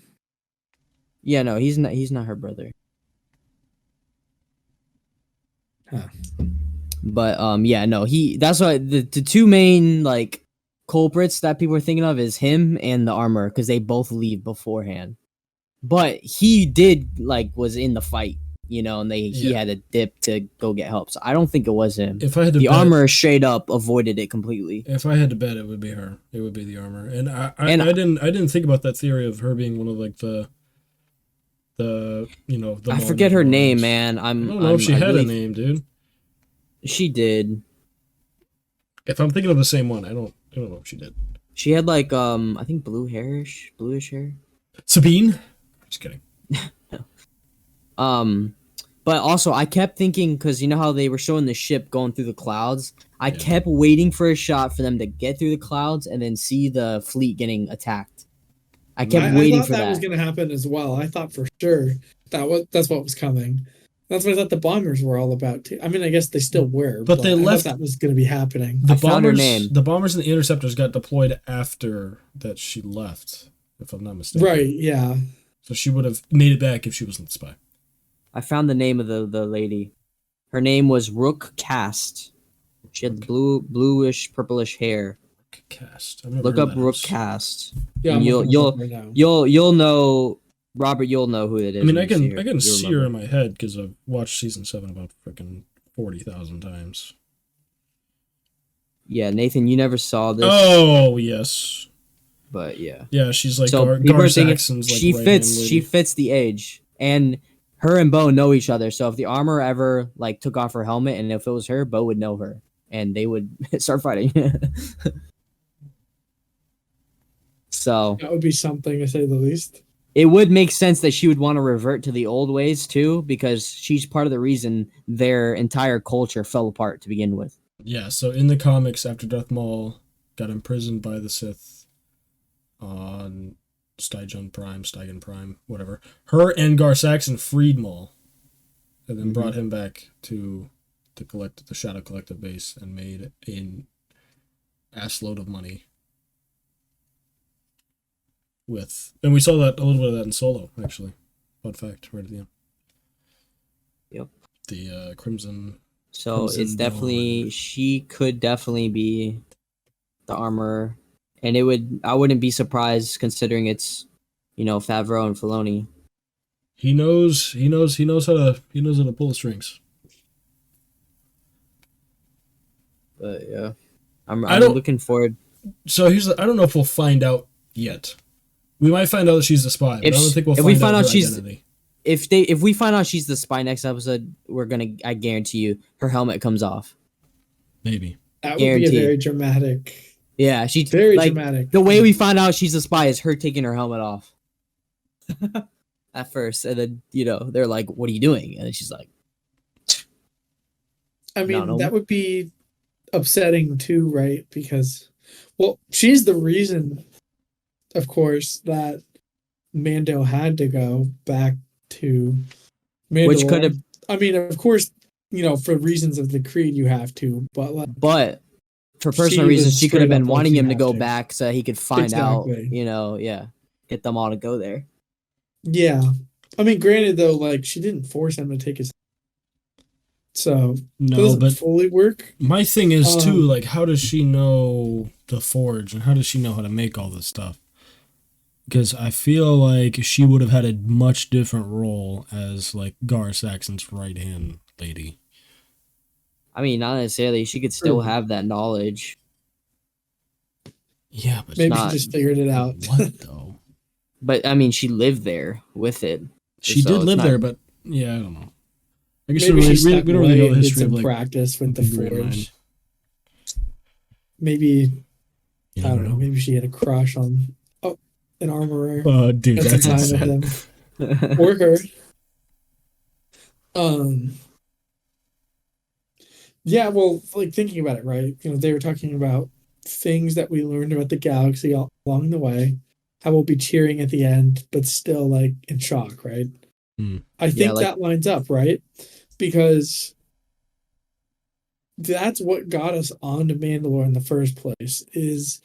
Yeah, no, he's not. He's not her brother. Huh. But yeah, no, that's why the two main like culprits that people are thinking of is him and the armor, because they both leave beforehand. But he did was in the fight, and he had to dip to go get help. So I don't think it was him. If I had to the armor straight up avoided it completely. If I had to bet, it would be her. It would be the armor. And I didn't think about that theory of her being one of like the I forget her name, man. I don't know if she had a name, dude. She did. If I'm thinking of the same one, I don't know if she did. She had I think bluish hair. Sabine? Just kidding. No. But also I kept thinking, because you know how they were showing the ship going through the clouds? I kept waiting for a shot for them to get through the clouds and then see the fleet getting attacked. I kept waiting for that. That was going to happen as well. I thought for sure that's what was coming. That's what I thought the bombers were all about too. I mean, I guess they still were, but they left. That was going to be happening. The bombers and the interceptors got deployed after that she left, if I'm not mistaken. Right? Yeah. So she would have made it back if she wasn't the spy. I found the name of the lady. Her name was Recast. She had bluish, purplish hair. Recast. Look up Recast. Yeah, you'll know. Robert, you'll know who it is. I mean, I can see her in my head because I've watched season 7 about freaking 40,000 times. Yeah, Nathan, you never saw this. Oh yes. But yeah. Yeah, she's like so Gar Saxon's like she fits the age, and her and Bo know each other. So if the armor ever took off her helmet, and if it was her, Bo would know her, and they would start fighting. So that would be something, to say the least. It would make sense that she would want to revert to the old ways too, because she's part of the reason their entire culture fell apart to begin with. Yeah, so in the comics, after Darth Maul got imprisoned by the Sith on Stygon Prime, whatever, her and Gar Saxon freed Maul and then brought him back to the Shadow Collective base and made an ass load of money. And we saw that a little bit of that in Solo, actually. Fun fact, right at the end. Yep. The Crimson. So Crimson it's definitely Dawn. she could definitely be the armorer, and I wouldn't be surprised considering it's Favreau and Filoni. He knows how to pull the strings. But yeah, I'm I don't- looking forward. So I don't know if we'll find out yet. We might find out that she's the spy, but I don't think we'll find out her identity. If we find out she's the spy next episode, I guarantee you, her helmet comes off. Maybe. That would be a very dramatic. Yeah, she's very dramatic. The way we find out she's a spy is her taking her helmet off. At first, and then they're like, "What are you doing?" And then she's like, I mean, that would be upsetting too, right? Because, well, she's the reason, of course, that Mando had to go back to Mandalore. Which could have. I mean, of course, for reasons of the creed, you have to, but for personal reasons, she could have been wanting him to go back so he could find out. Get them all to go there. Yeah, I mean, granted though, she didn't force him to take his. So no, doesn't but fully work. My thing is too, how does she know the forge and how does she know how to make all this stuff? Because I feel like she would have had a much different role as Gar Saxon's right hand lady. I mean, not necessarily. She could still have that knowledge. Yeah, but maybe she just figured it out. What though? But I mean, she lived there with it. She did live there, but yeah, I don't know. I guess maybe we don't really know the history of practice with the forge. Maybe I don't know. Maybe she had a crush on an armorer. Dude, that's insane. Or her. Yeah, well, thinking about it, right? They were talking about things that we learned about the galaxy along the way. How we'll be cheering at the end, but still in shock, right? I think that lines up, right? Because that's what got us onto Mandalore in the first place, is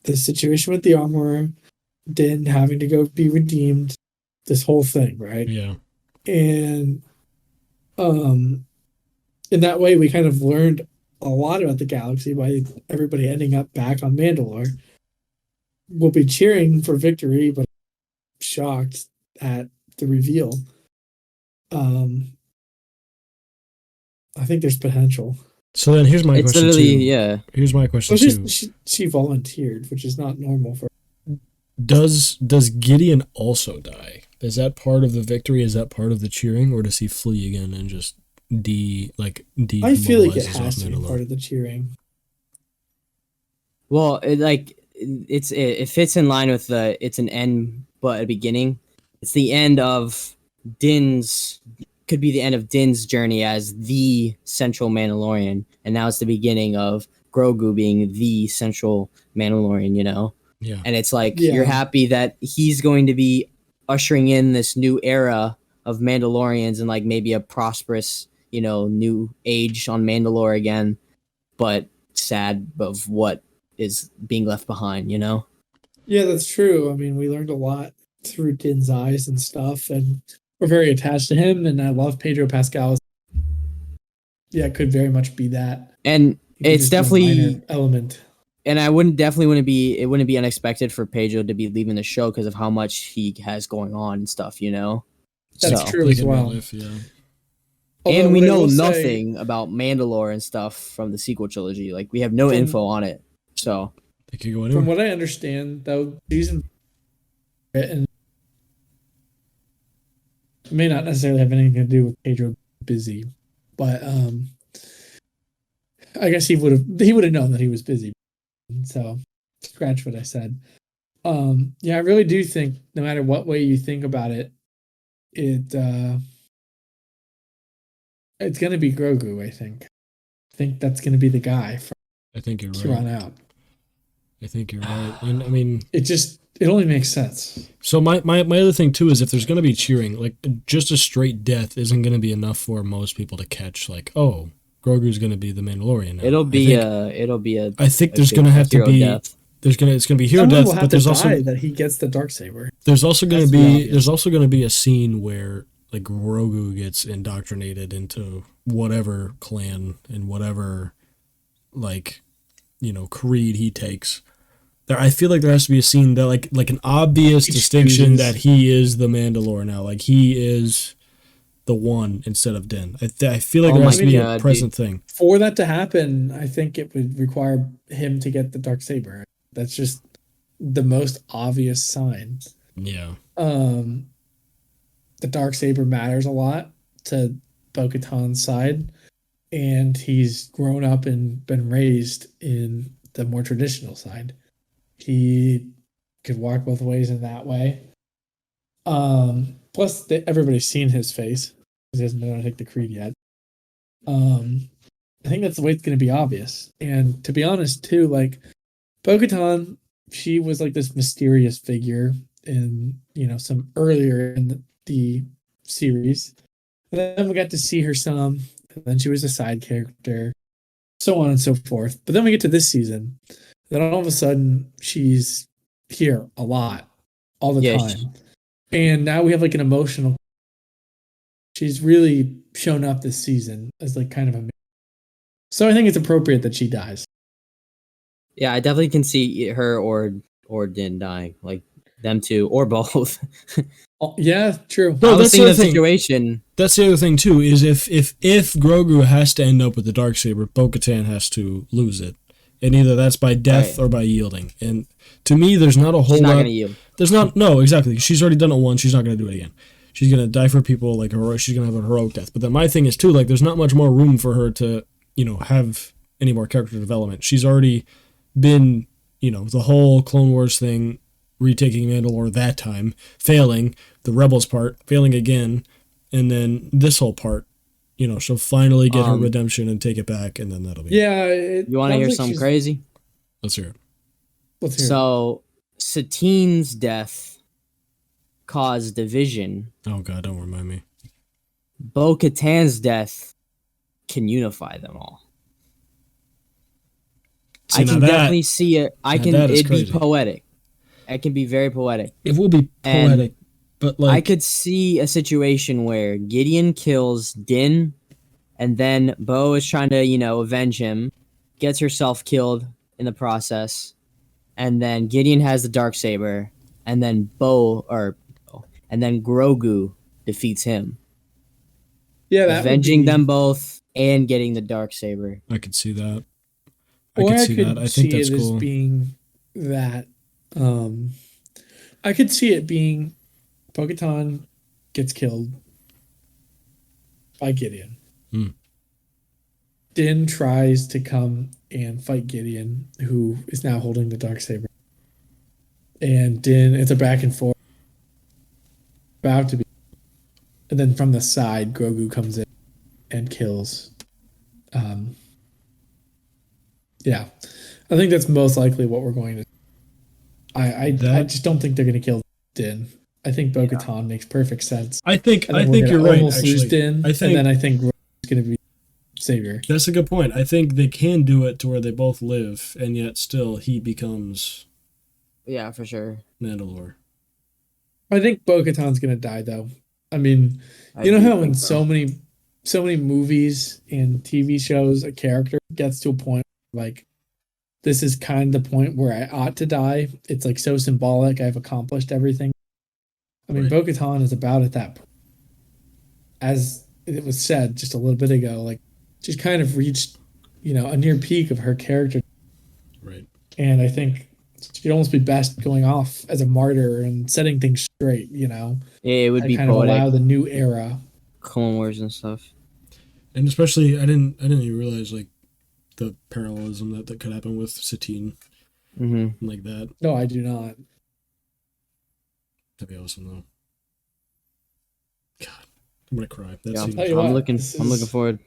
the situation with the armorer, Din having to go be redeemed, this whole thing, right? Yeah. And in that way, we kind of learned a lot about the galaxy by everybody ending up back on Mandalore. We'll be cheering for victory, but shocked at the reveal. I think there's potential. So then here's my question too. Yeah. Here's my question too. She volunteered, which is not normal for. Does Gideon also die? Is that part of the victory? Is that part of the cheering, or does he flee again and just I feel like it has to be part of the cheering. Well, it fits in line with it's an end but a beginning. It's the end of could be the end of Din's journey as the central Mandalorian, and now it's the beginning of Grogu being the central Mandalorian, Yeah. And it's you're happy that he's going to be ushering in this new era of Mandalorians and maybe a prosperous, new age on Mandalore again, but sad of what is being left behind, Yeah, that's true. I mean, we learned a lot through Din's eyes and stuff, and we're very attached to him, and I love Pedro Pascal. Yeah, it could very much be that. And it's definitely element. And it wouldn't be unexpected for Pedro to be leaving the show because of how much he has going on and stuff, That's true as well. And we know nothing about Mandalore and stuff from the sequel trilogy. We have no info on it. So they could go anywhere. From what I understand, though, season written may not necessarily have anything to do with Pedro busy, but I guess he would have known that he was busy. So scratch what I said. Yeah, I really do think no matter what way you think about it, it's gonna be Grogu, I think. I think that's gonna be the guy from I think you're here on right. out. I think you're right. And I mean, It only makes sense. so my other thing too is if there's gonna be cheering, like just a straight death isn't gonna be enough for most people to catch. Like, oh, Grogu's gonna be the Mandalorian now. It'll be a I think a there's big gonna have to hero be death. it's gonna be hero Someone death, will have but to there's die also that he gets the Darksaber. there's also gonna Has to be be obvious. there's also gonna be a scene where like Grogu gets indoctrinated into whatever clan and whatever like creed he takes. There, I feel like there has to be a scene that like an obvious He distinction chooses. that he is the Mandalore now, like he is the one instead of Din. I feel like Oh there my has to be a God, present thing. For that to happen, I think it would require him to get the Darksaber. That's just the most obvious sign. Yeah, Um, the Darksaber matters a lot to Bo-Katan's side, and he's grown up and been raised in the more traditional side. He could walk both ways in that way. Plus, everybody's seen his face because he hasn't been able to take the creed yet. I think that's the way it's going to be obvious. And to be honest, too, like Bo-Katan, she was like this mysterious figure in some earlier in the series. And then we got to see her some, and then she was a side character, so on and so forth. But then we get to this season, then all of a sudden she's here a lot, all the Yeah, time. And now we have like an emotional. She's really shown up this season as like kind of a. So I think it's appropriate that she dies. Yeah, I definitely can see her or Din dying, like them two or both. Oh, yeah, true. No, I was that's the thinking other of a thing. situation. That's the other thing too. Is if Grogu has to end up with the Darksaber, Bo-Katan has to lose it, and either that's by death Right. or by yielding. And to me, there's not a whole She's not lot. gonna yield. There's not. No, exactly. She's already done it once. She's not going to do it again. She's going to die for people like she's going to have a heroic death. But then my thing is too, like, there's not much more room for her to, have any more character development. She's already been, the whole Clone Wars thing, retaking Mandalore that time, failing, the Rebels part, failing again, and then this whole part, she'll finally get her redemption and take it back, and then that'll be. Yeah. You want to hear something crazy? Let's hear it. Let's hear it. So, Satine's death caused division. Oh God, don't remind me. Bo-Katan's death can unify them all. See, I now can that- definitely see it. that is It'd be crazy. poetic. It can be very poetic. It will be poetic, but like I could see a situation where Gideon kills Din, and then Bo is trying to, avenge him, gets herself killed in the process, and then Gideon has the Darksaber, and then Grogu defeats him, Yeah, that avenging would be, them both and getting the Darksaber. I could see that. Or I could I see think that's it cool. as being that. I could see it being Bo-Katan gets killed by Gideon. Hmm. Din tries to come and fight Gideon, who is now holding the Darksaber. And Din, it's a back and forth. About to be. And then from the side, Grogu comes in and kills. Yeah. I think that's most likely what we're going to. I just don't think they're going to kill Din. I think Bo-Katan makes perfect sense. I think We're gonna you're right. almost lose Actually, Din, I think and then I think Grogu's going to be savior. that's a good point. I think they can do it to where they both live, and yet still he becomes Yeah, for sure. Mandalore. I think Bo-Katan's going to die though. I mean, I you know do how in think so many movies and TV shows a character gets to a point like this is kind of the point where I ought to die. It's like so symbolic. I've accomplished everything. I mean, Right. Bo-Katan is about at that point. As it was said just a little bit ago, like she's kind of reached, a near peak of her character. Right. And I think she'd almost be best going off as a martyr and setting things straight, it would and be kind of allow poetic. the new era. Clone Wars and stuff. And especially, I didn't even realize like the parallelism that could happen with Satine Mm-hmm. like that. No, I do not. That'd be awesome though. God, I'm gonna cry. Yeah, I'll tell you I'm what, looking forward.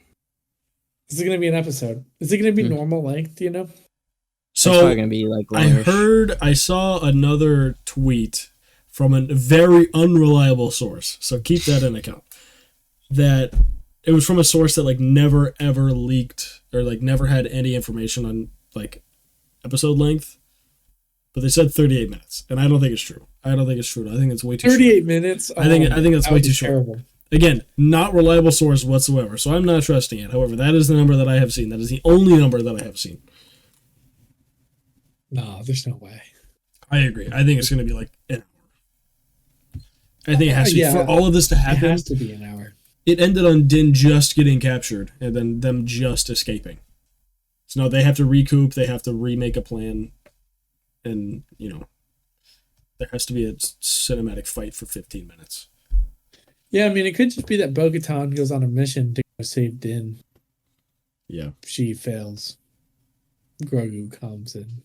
This is gonna be an episode. Is it gonna be normal length? Do you know? It's probably gonna be like longish. I saw another tweet from a very unreliable source, so keep that in account. That it was from a source that like never ever leaked or like never had any information on like episode length, but they said 38 minutes, and I don't think it's true. I think it's way too 38 short. minutes. I think that's way too terrible. short. Again, not reliable source whatsoever, so I'm not trusting it. However, that is the number that I have seen. That is the only number that I have seen. No, there's no way. I agree. I think it's going to be like an hour. I think it has to be. For all of this to happen, it has to be an hour. It ended on Din just getting captured and then them just escaping. So now they have to recoup, they have to remake a plan, and, there has to be a cinematic fight for 15 minutes. Yeah, I mean, it could just be that Bo-Katan goes on a mission to go save Din. Yeah. She fails. Grogu comes and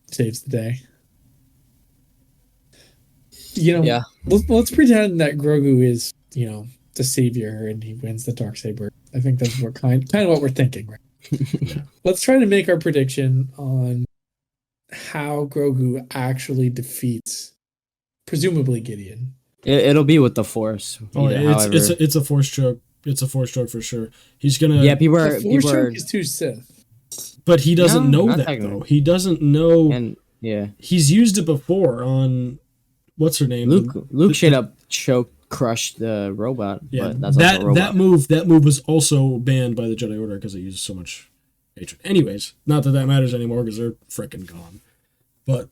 saves the day. Yeah. Let's pretend that Grogu is, the savior and he wins the Darksaber. I think that's what kind of what we're thinking, right? Yeah. Let's try to make our prediction on how Grogu actually defeats, presumably, Gideon. It'll be with the Force. It's a Force choke. It's a Force choke for sure. He's gonna. Yeah, The Force choke is too Sith. But he doesn't know that though. He doesn't know. And yeah, he's used it before on what's her name? Luke straight up crushed the robot. Yeah, but that's also a robot. that move was also banned by the Jedi Order because it uses so much hatred. Anyways, not that matters anymore because they're freaking gone. But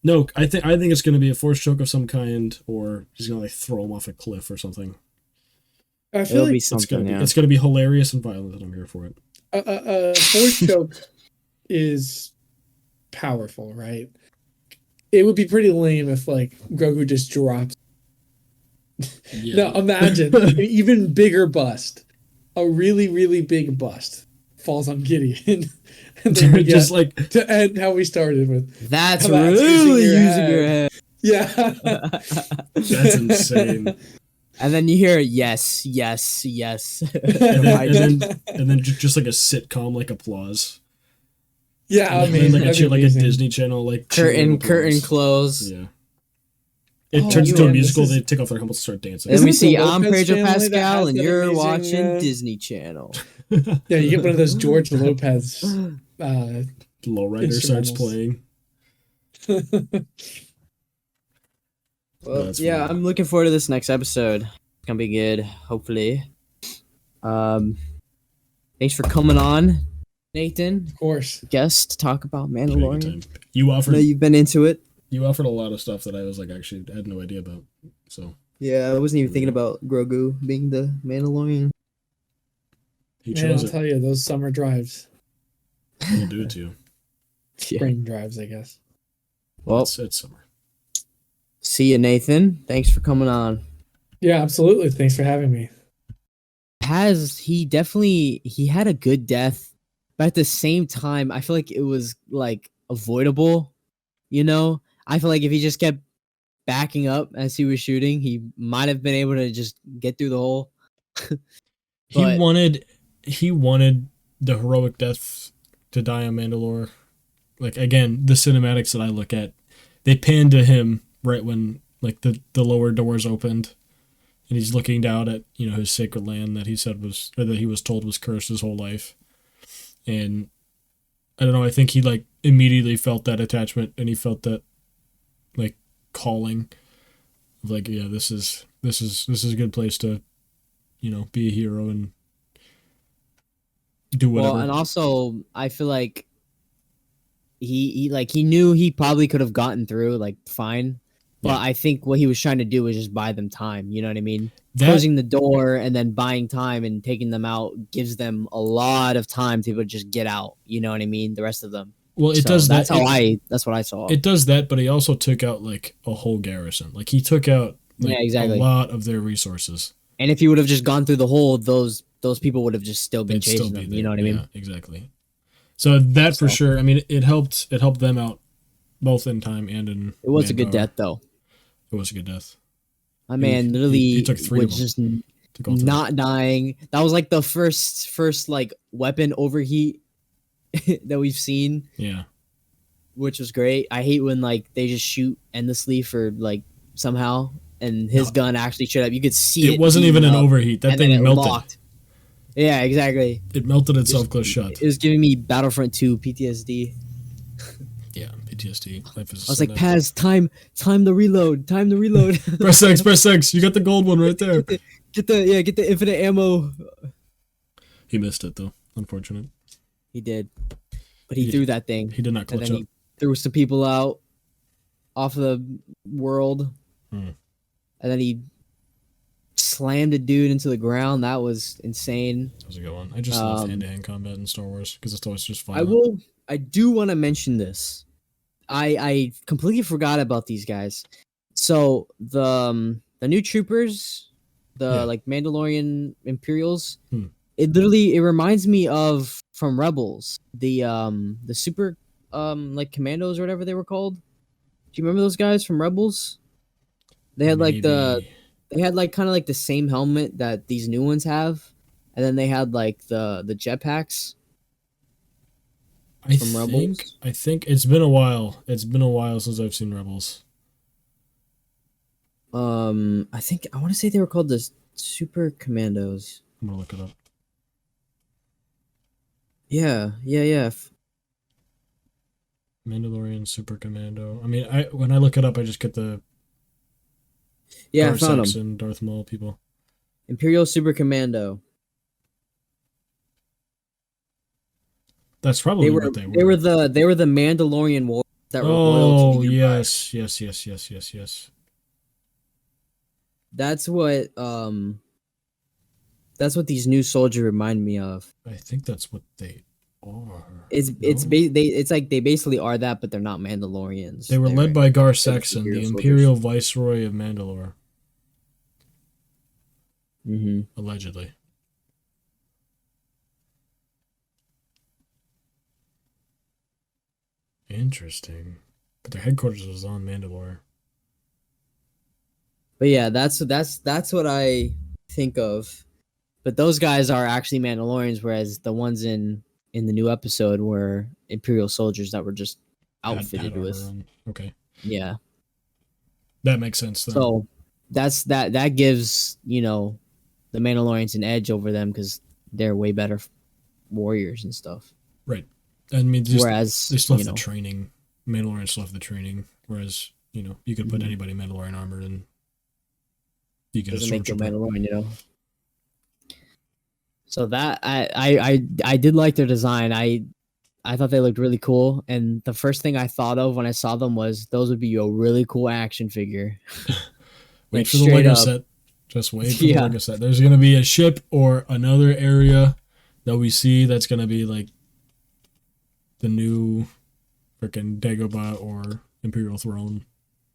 no, I think it's going to be a Force choke of some kind, or he's going to like throw him off a cliff or something. I feel like it's going to be hilarious and violent, and I'm here for it. Force choke is powerful, right? It would be pretty lame if like Grogu just drops. Yeah. No, imagine an even bigger bust, a really really big bust falls on Gideon, and then we just like to end how we started with. That's really using your head. Yeah, that's insane. And then you hear yes, yes, yes, and then just like a sitcom like applause. Yeah, like a Disney Channel like curtain close. Yeah. It turns into a musical. They take off their helmets and start dancing. And we see I'm Pedro Pascal, and you're watching Disney Channel. Yeah, you get one of those George Lopez. Lowrider starts playing. Well, yeah, I'm looking forward to this next episode. It's gonna be good, hopefully. Thanks for coming on, Nathan. Of course. Guest to talk about Mandalorian. You offered. I know you've been into it. You offered a lot of stuff that I was like actually had no idea about. So yeah, I wasn't even thinking about Grogu being the Mandalorian. I'll tell you, those summer drives. I'll do it to you. Spring drives, I guess. Well, it's summer. See you, Nathan. Thanks for coming on. Yeah, absolutely. Thanks for having me. He had a good death, but at the same time, I feel like it was like avoidable. I feel like if he just kept backing up as he was shooting, he might have been able to just get through the hole. He wanted the heroic death to die on Mandalore. Like, again, the cinematics that I look at, they pan to him right when like the lower doors opened and he's looking down at, his sacred land that he said that he was told was cursed his whole life. And I don't know, I think he like immediately felt that attachment and he felt that like calling of like, yeah, this is a good place to, be a hero and do whatever. Well, and also I feel like he knew he probably could have gotten through like fine. But yeah. I think what he was trying to do was just buy them time. You know what I mean? Closing the door and then buying time and taking them out gives them a lot of time to just get out. You know what I mean? The rest of them. Well, it does that. That's what I saw. It does that, but he also took out like a whole garrison. Like he took out a lot of their resources. And if he would have just gone through the hole, those people would have just still been chasing them. You know what I mean? Yeah, exactly. So that for sure. I mean, it helped them out both in time and in. It was a good Mandalore. death, though. It was a good death. My man literally he took 3 of was them. just Took all 3. not dying. That was like the first like weapon overheat that we've seen, Yeah. which was great. I hate when like they just shoot endlessly for like somehow, and his gun actually showed up. You could see It wasn't even an overheat. That and then thing it melted. locked. Yeah, exactly. It melted itself close shut. It was giving me Battlefront 2 PTSD. Yeah, PTSD. Life is I was like, Paz, time the reload. Time the reload. press X. You got the gold one right there. Get the infinite ammo. He missed it though. Unfortunate. He did. But he threw that thing. He did not And clutch then up. he threw some people out off the world. Hmm. And then he slammed a dude into the ground. That was insane. That was a good one. I just love hand-to-hand combat in Star Wars because it's always just fun. I do want to mention this. I completely forgot about these guys. So the new troopers, like Mandalorian Imperials, it reminds me of from Rebels, the super like Commandos or whatever they were called. Do you remember those guys from Rebels? They had like kind of like the same helmet that these new ones have, and then they had like the jetpacks. Rebels? I think it's been a while. It's been a while since I've seen Rebels. I want to say they were called the Super Commandos. I'm gonna look it up. Yeah. Mandalorian Super Commando. I mean, when I look it up, I just get the I found them. and Darth Maul people. Imperial Super Commando. That's probably what they were. They were the Mandalorian warriors that were loyal to the Empire. Yes. That's what these new soldiers remind me of. I think that's what they are. It's like they basically are that, but they're not Mandalorians. They were led by Gar Saxon, the Imperial Viceroy of Mandalore. Mm-hmm. Allegedly. Interesting. But their headquarters was on Mandalore. But yeah, that's what I think of. But those guys are actually Mandalorians, whereas the ones in the new episode were Imperial soldiers that were just outfitted with. Okay. Yeah. That makes sense then. So that gives, the Mandalorians an edge over them because they're way better warriors and stuff. Right. I mean, whereas they still have the training. Mandalorians still have the training. Whereas, you could put anybody Mandalorian armored and you get doesn't make you Mandalorian, So that I did like their design. I thought they looked really cool, and the first thing I thought of when I saw them was those would be a really cool action figure. Wait for the Lego set. Just wait for the Lego set. There's gonna be a ship or another area that we see that's gonna be like the new freaking Dagobah or Imperial throne.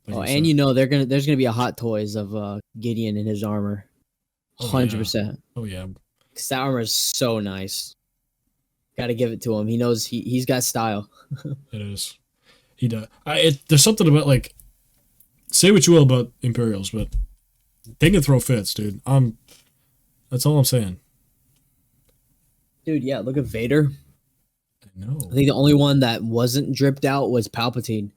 Like and there's gonna be a Hot Toys of Gideon in his armor. 100%. Oh yeah. Cause that armor is so nice. Got to give it to him. He knows he's got style. It is. He does. There's something about like, say what you will about Imperials, but they can throw fits, dude. That's all I'm saying. Dude, yeah. Look at Vader. I know. I think the only one that wasn't dripped out was Palpatine,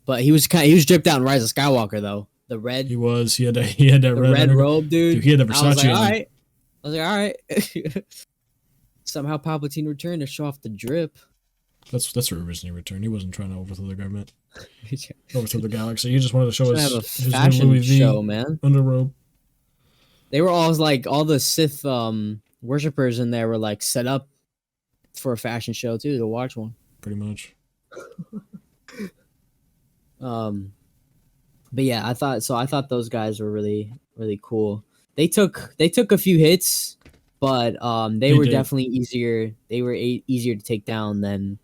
but he was dripped out in Rise of Skywalker though. The red. He was. He had that red robe, dude. He had the Versace. I was like, all right. Somehow Palpatine returned to show off the drip. That's where he returned. He wasn't trying to overthrow the government, overthrow the galaxy. He just wanted to show his fashion Louis V show, man. Underrobe. They were all like all the Sith worshippers in there were like set up for a fashion show too to watch one. Pretty much. But yeah, I thought those guys were really, really cool. They took a few hits, but they were definitely easier. They were easier to take down than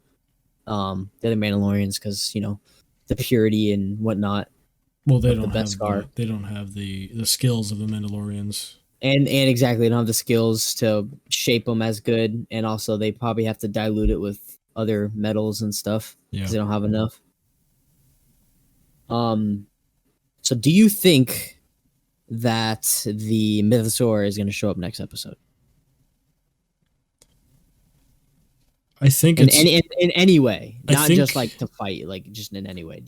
the other Mandalorians because the purity and whatnot. Well, they don't have the skills of the Mandalorians. And exactly, they don't have the skills to shape them as good, and also they probably have to dilute it with other metals and stuff because they don't have enough. So do you think that the Mythosaur is going to show up next episode? I think In it's any way, I not think- just like to fight, like just in any way.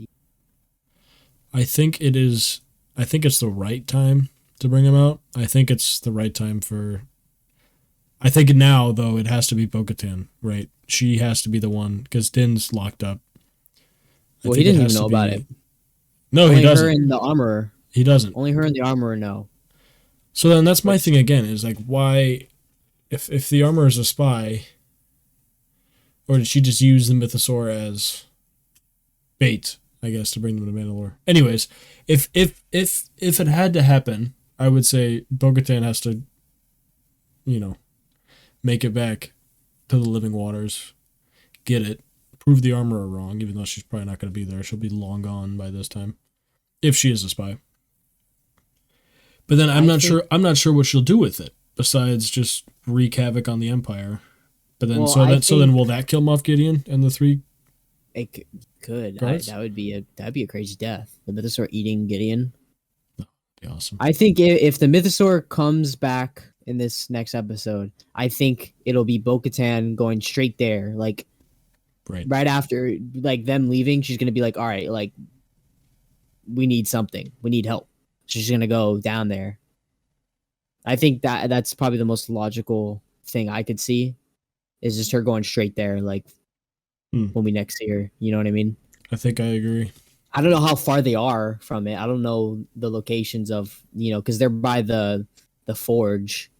I think it is. I think it's the right time to bring him out. I think it's the right time for. I think now though it has to be Bo-Katan, right? She has to be the one because Din's locked up. Well, he didn't even know about it. No, Only he doesn't. her in the armor. He doesn't. Only her in the armor. No. So then that's my thing again. Is like why, if the armor is a spy. Or did she just use the Mythosaur as bait, I guess, to bring them to Mandalore? Anyways, if it had to happen, I would say Bo-Katan has to, make it back to the living waters, get it, prove the armor wrong, even though she's probably not going to be there. She'll be long gone by this time, if she is a spy. But then I'm not sure what she'll do with it besides just wreak havoc on the Empire. But then, Well, so then will that kill Moff Gideon and the three? It could. guards? That'd be a crazy death. The Mythosaur eating Gideon. Be awesome. I think if the Mythosaur comes back in this next episode, I think it'll be Bo-Katan going straight there, like right after like them leaving. She's gonna be like, all right, like we need something, we need help. She's gonna go down there. I think that's probably the most logical thing I could see. Is just her going straight there, like when we next see her. You know what I mean? I think I agree. I don't know how far they are from it. I don't know the locations of, because they're by the forge.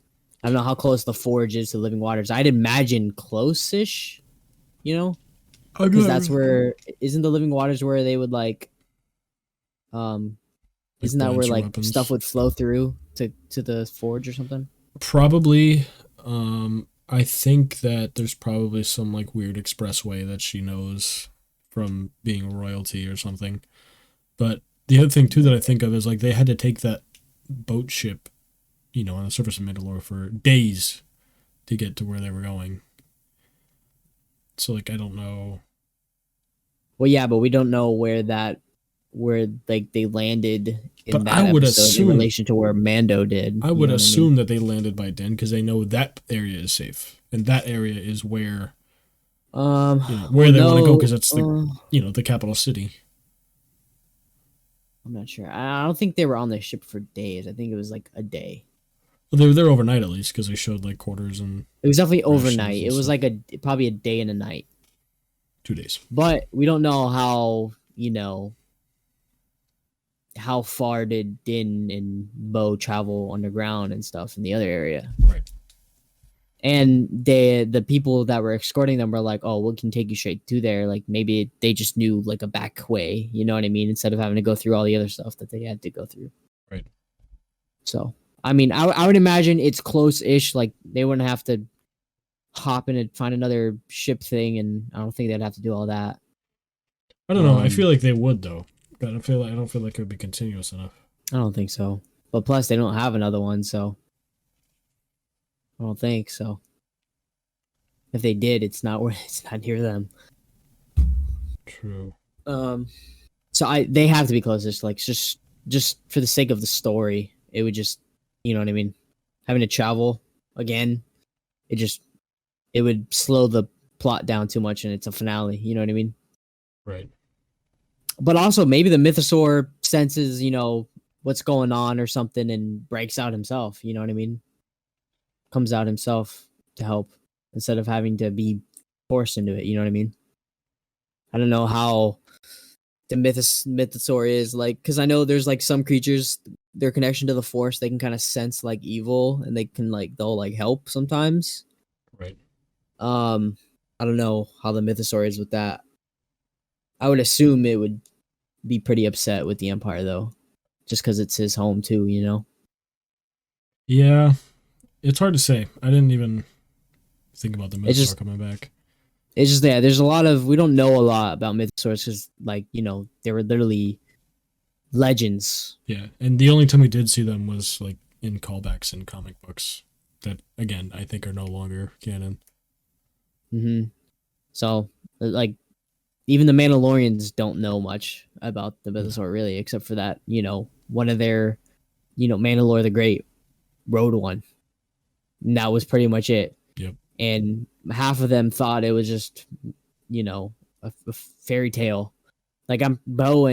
I don't know how close the forge is to Living Waters. I'd imagine close-ish, because that's where isn't the Living Waters where they would like, isn't that where like weapons. stuff would flow through to the forge or something? Probably. I think that there's probably some like weird expressway that she knows from being royalty or something. But the other thing too that I think of is like they had to take that boat ship, on the surface of Mandalore for days to get to where they were going. So like I don't know. Well, yeah, but we don't know where like they landed in But that I would episode assume- in relation to where Mando did. I would assume that they landed by Din because they know that area is safe and that area is where where they want to go because it's the capital city. I'm not sure. I don't think they were on the ship for days. I think it was like a day. Well, they were there overnight at least because they showed like quarters and It was definitely Rations overnight. and It was stuff. like probably a day and a night. 2 days. But we don't know how far did Din and Bo travel underground and stuff in the other area. Right. And the people that were escorting them were like, oh, we can take you straight to there. Like maybe they just knew like a back way, you know what I mean? Instead of having to go through all the other stuff that they had to go through. Right. So, I mean, I would imagine it's close-ish. Like they wouldn't have to hop in and find another ship thing. And I don't think they'd have to do all that. I don't know. I feel like they would though. But I don't feel like it would be continuous enough. I don't think so. But plus, they don't have another one, so I don't think so. If they did, it's not near them. True. So they have to be closest. Like just for the sake of the story, it would just, you know what I mean. Having to travel again, it would slow the plot down too much, and it's a finale. You know what I mean. Right. But also, maybe the Mythosaur senses, what's going on or something and breaks out himself. You know what I mean? Comes out himself to help instead of having to be forced into it. You know what I mean? I don't know how the Mythosaur is like, because I know there's like some creatures, their connection to the Force, they can kind of sense like evil and they can they'll like help sometimes. Right. I don't know how the Mythosaur is with that. I would assume it would be pretty upset with the Empire, though, just because it's his home, too, Yeah. It's hard to say. I didn't even think about the It's Mythosaur just- coming back. It's just that there's a lot of... We don't know a lot about Mythosaurs because, they were literally legends. Yeah. And the only time we did see them was like in callbacks in comic books that, again, I think are no longer canon. Mm-hmm. So, even the Mandalorians don't know much about the Mythosaur really, except for that, one of their, Mandalore the Great rode one. And that was pretty much it. Yep. And half of them thought it was just, a fairy tale. Like Bo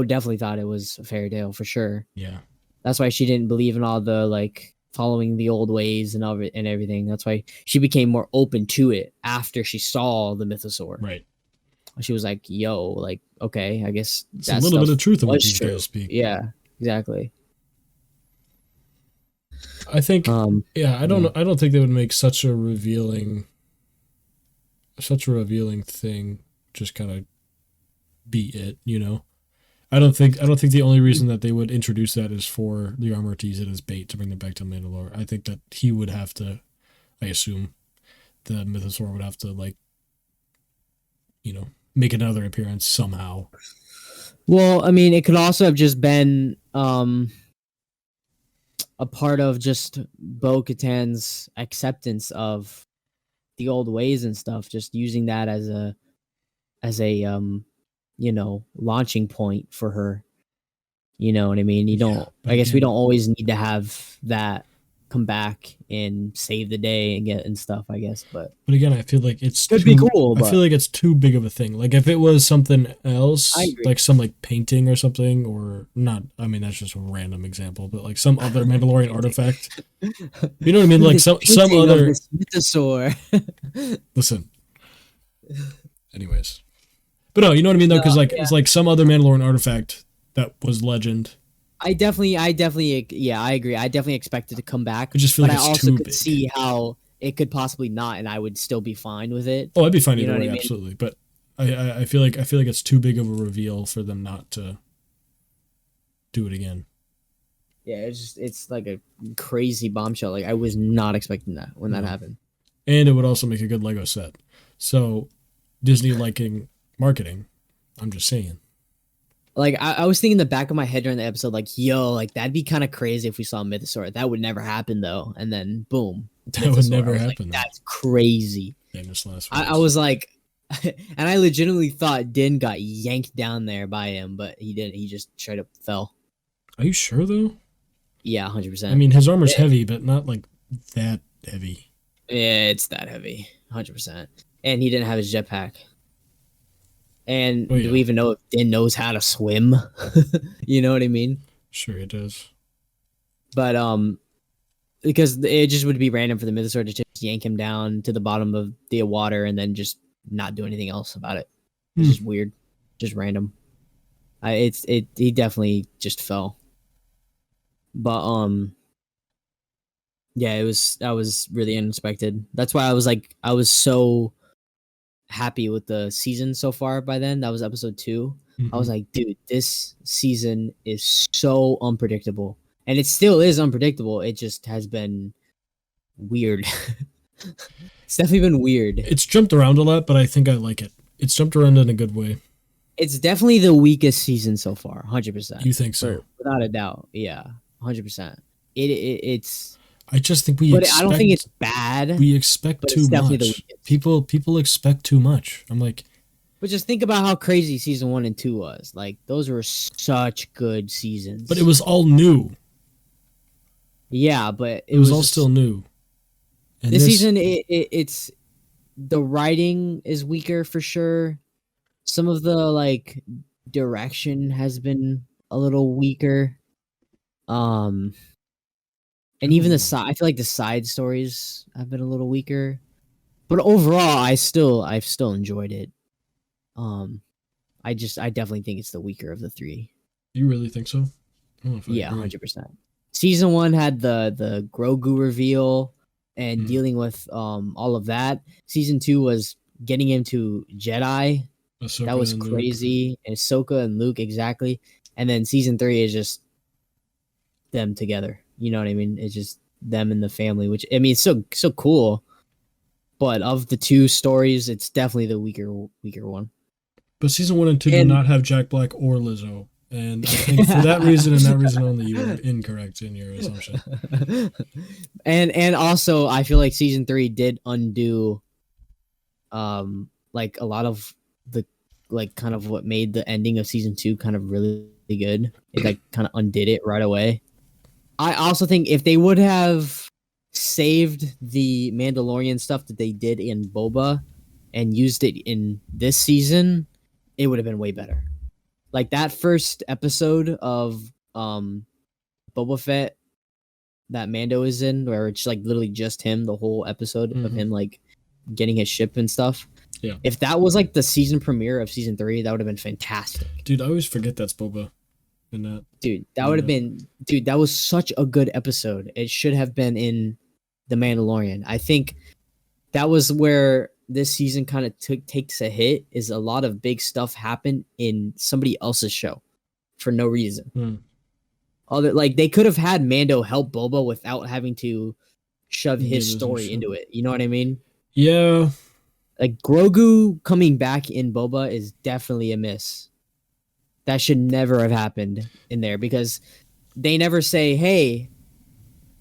definitely thought it was a fairy tale for sure. Yeah. That's why she didn't believe in all the like following the old ways and everything. That's why she became more open to it after she saw the Mythosaur. Right. She was like, "Yo, like, okay, I guess it's a little bit of truth in what these guys speak." Yeah, exactly. I think. I don't know. I don't think they would make such a revealing thing. Just kind of be it, I don't think the only reason that they would introduce that is for the armor to use it as bait to bring them back to Mandalore. I think that he would have to, I assume, the Mythosaur would have to make another appearance somehow. Well, I mean, it could also have just been a part of just Bo-Katan's acceptance of the old ways and stuff, just using that as a launching point for her. You know what I mean? I guess we don't always need to have that come back and save the day and stuff, I guess. But again, I feel like it's could be cool. I feel like it's too big of a thing. Like if it was something else, like some like painting or something, or not. I mean, that's just a random example, but like some other Mandalorian artifact. You know what I mean? Like some other Mythosaur. Listen. Anyways, but no, you know what I mean though, because it's like some other Mandalorian artifact that was legend. I definitely, I agree. I definitely expect it to come back. I just feel like I it's also too could big. see how it could possibly not, and I would still be fine with it. Oh, I'd be fine either way, absolutely. But I feel like it's too big of a reveal for them not to do it again. Yeah, it's like a crazy bombshell. Like I was not expecting that when that happened. And it would also make a good Lego set. So Disney liking marketing, I'm just saying. Like I was thinking in the back of my head during the episode, like, yo, like that'd be kind of crazy if we saw Mythosaur. That would never happen though. And then boom, that would never happen. Like, that's crazy. Famous last I was like, and I legitimately thought Din got yanked down there by him, but he didn't. He just straight up fell. Are you sure though? Yeah, 100%. I mean, his armor's heavy, but not like that heavy. Yeah, it's that heavy, 100%. And he didn't have his jetpack. And do we even know if Din knows how to swim? You know what I mean? Sure he does. But because it just would be random for the Mythosaur to just yank him down to the bottom of the water and then just not do anything else about it. It's just weird, just random. He definitely just fell. But yeah, that was really unexpected. That's why I was so happy with the season so far by then. That was episode 2. I was like, dude, this season is so unpredictable. And it still is unpredictable. It just has been weird. It's definitely been weird. It's jumped around a lot, but I think I like it. It's jumped around in a good way. It's definitely the weakest season so far, 100%. You think so? Without a doubt. Yeah, 100%. It's I just think I don't think it's bad. We expect too much. People expect too much. I'm like, but just think about how crazy season 1 and 2 was. Like those were such good seasons. But it was all new. Yeah, but it was all still new. And this season, it's the writing is weaker for sure. Some of the like direction has been a little weaker. And even I feel like the side stories have been a little weaker, but overall, I've still enjoyed it. I definitely think it's the weaker of the 3. You really think so? Yeah, 100%. Season 1 had the Grogu reveal and dealing with all of that. Season 2 was getting into Jedi. Ahsoka that was crazy. And Ahsoka and Luke, exactly. And then season 3 is just them together. You know what I mean? It's just them and the family, which I mean, it's so cool. But of the 2 stories, it's definitely the weaker one. But season 1 and 2 do not have Jack Black or Lizzo, and I think for that reason and that reason only, you are incorrect in your assumption. And also, I feel like season 3 did undo, like a lot of the like kind of what made the ending of season 2 kind of really good. It like kind of undid it right away. I also think if they would have saved the Mandalorian stuff that they did in Boba and used it in this season, it would have been way better. Like that first episode of Boba Fett that Mando is in, where it's like literally just him, the whole episode of him like getting his ship and stuff. Yeah. If that was like the season premiere of season 3, that would have been fantastic. Dude, I always forget that's Boba in that. Dude, that would have been, dude, that was such a good episode. It should have been in The Mandalorian. I think that was where this season kind of takes a hit, is a lot of big stuff happened in somebody else's show for no reason. Other, like they could have had Mando help Boba without having to shove his story into it. You know what I mean? Yeah. Like Grogu coming back in Boba is definitely a miss. That should never have happened in there, because they never say, hey,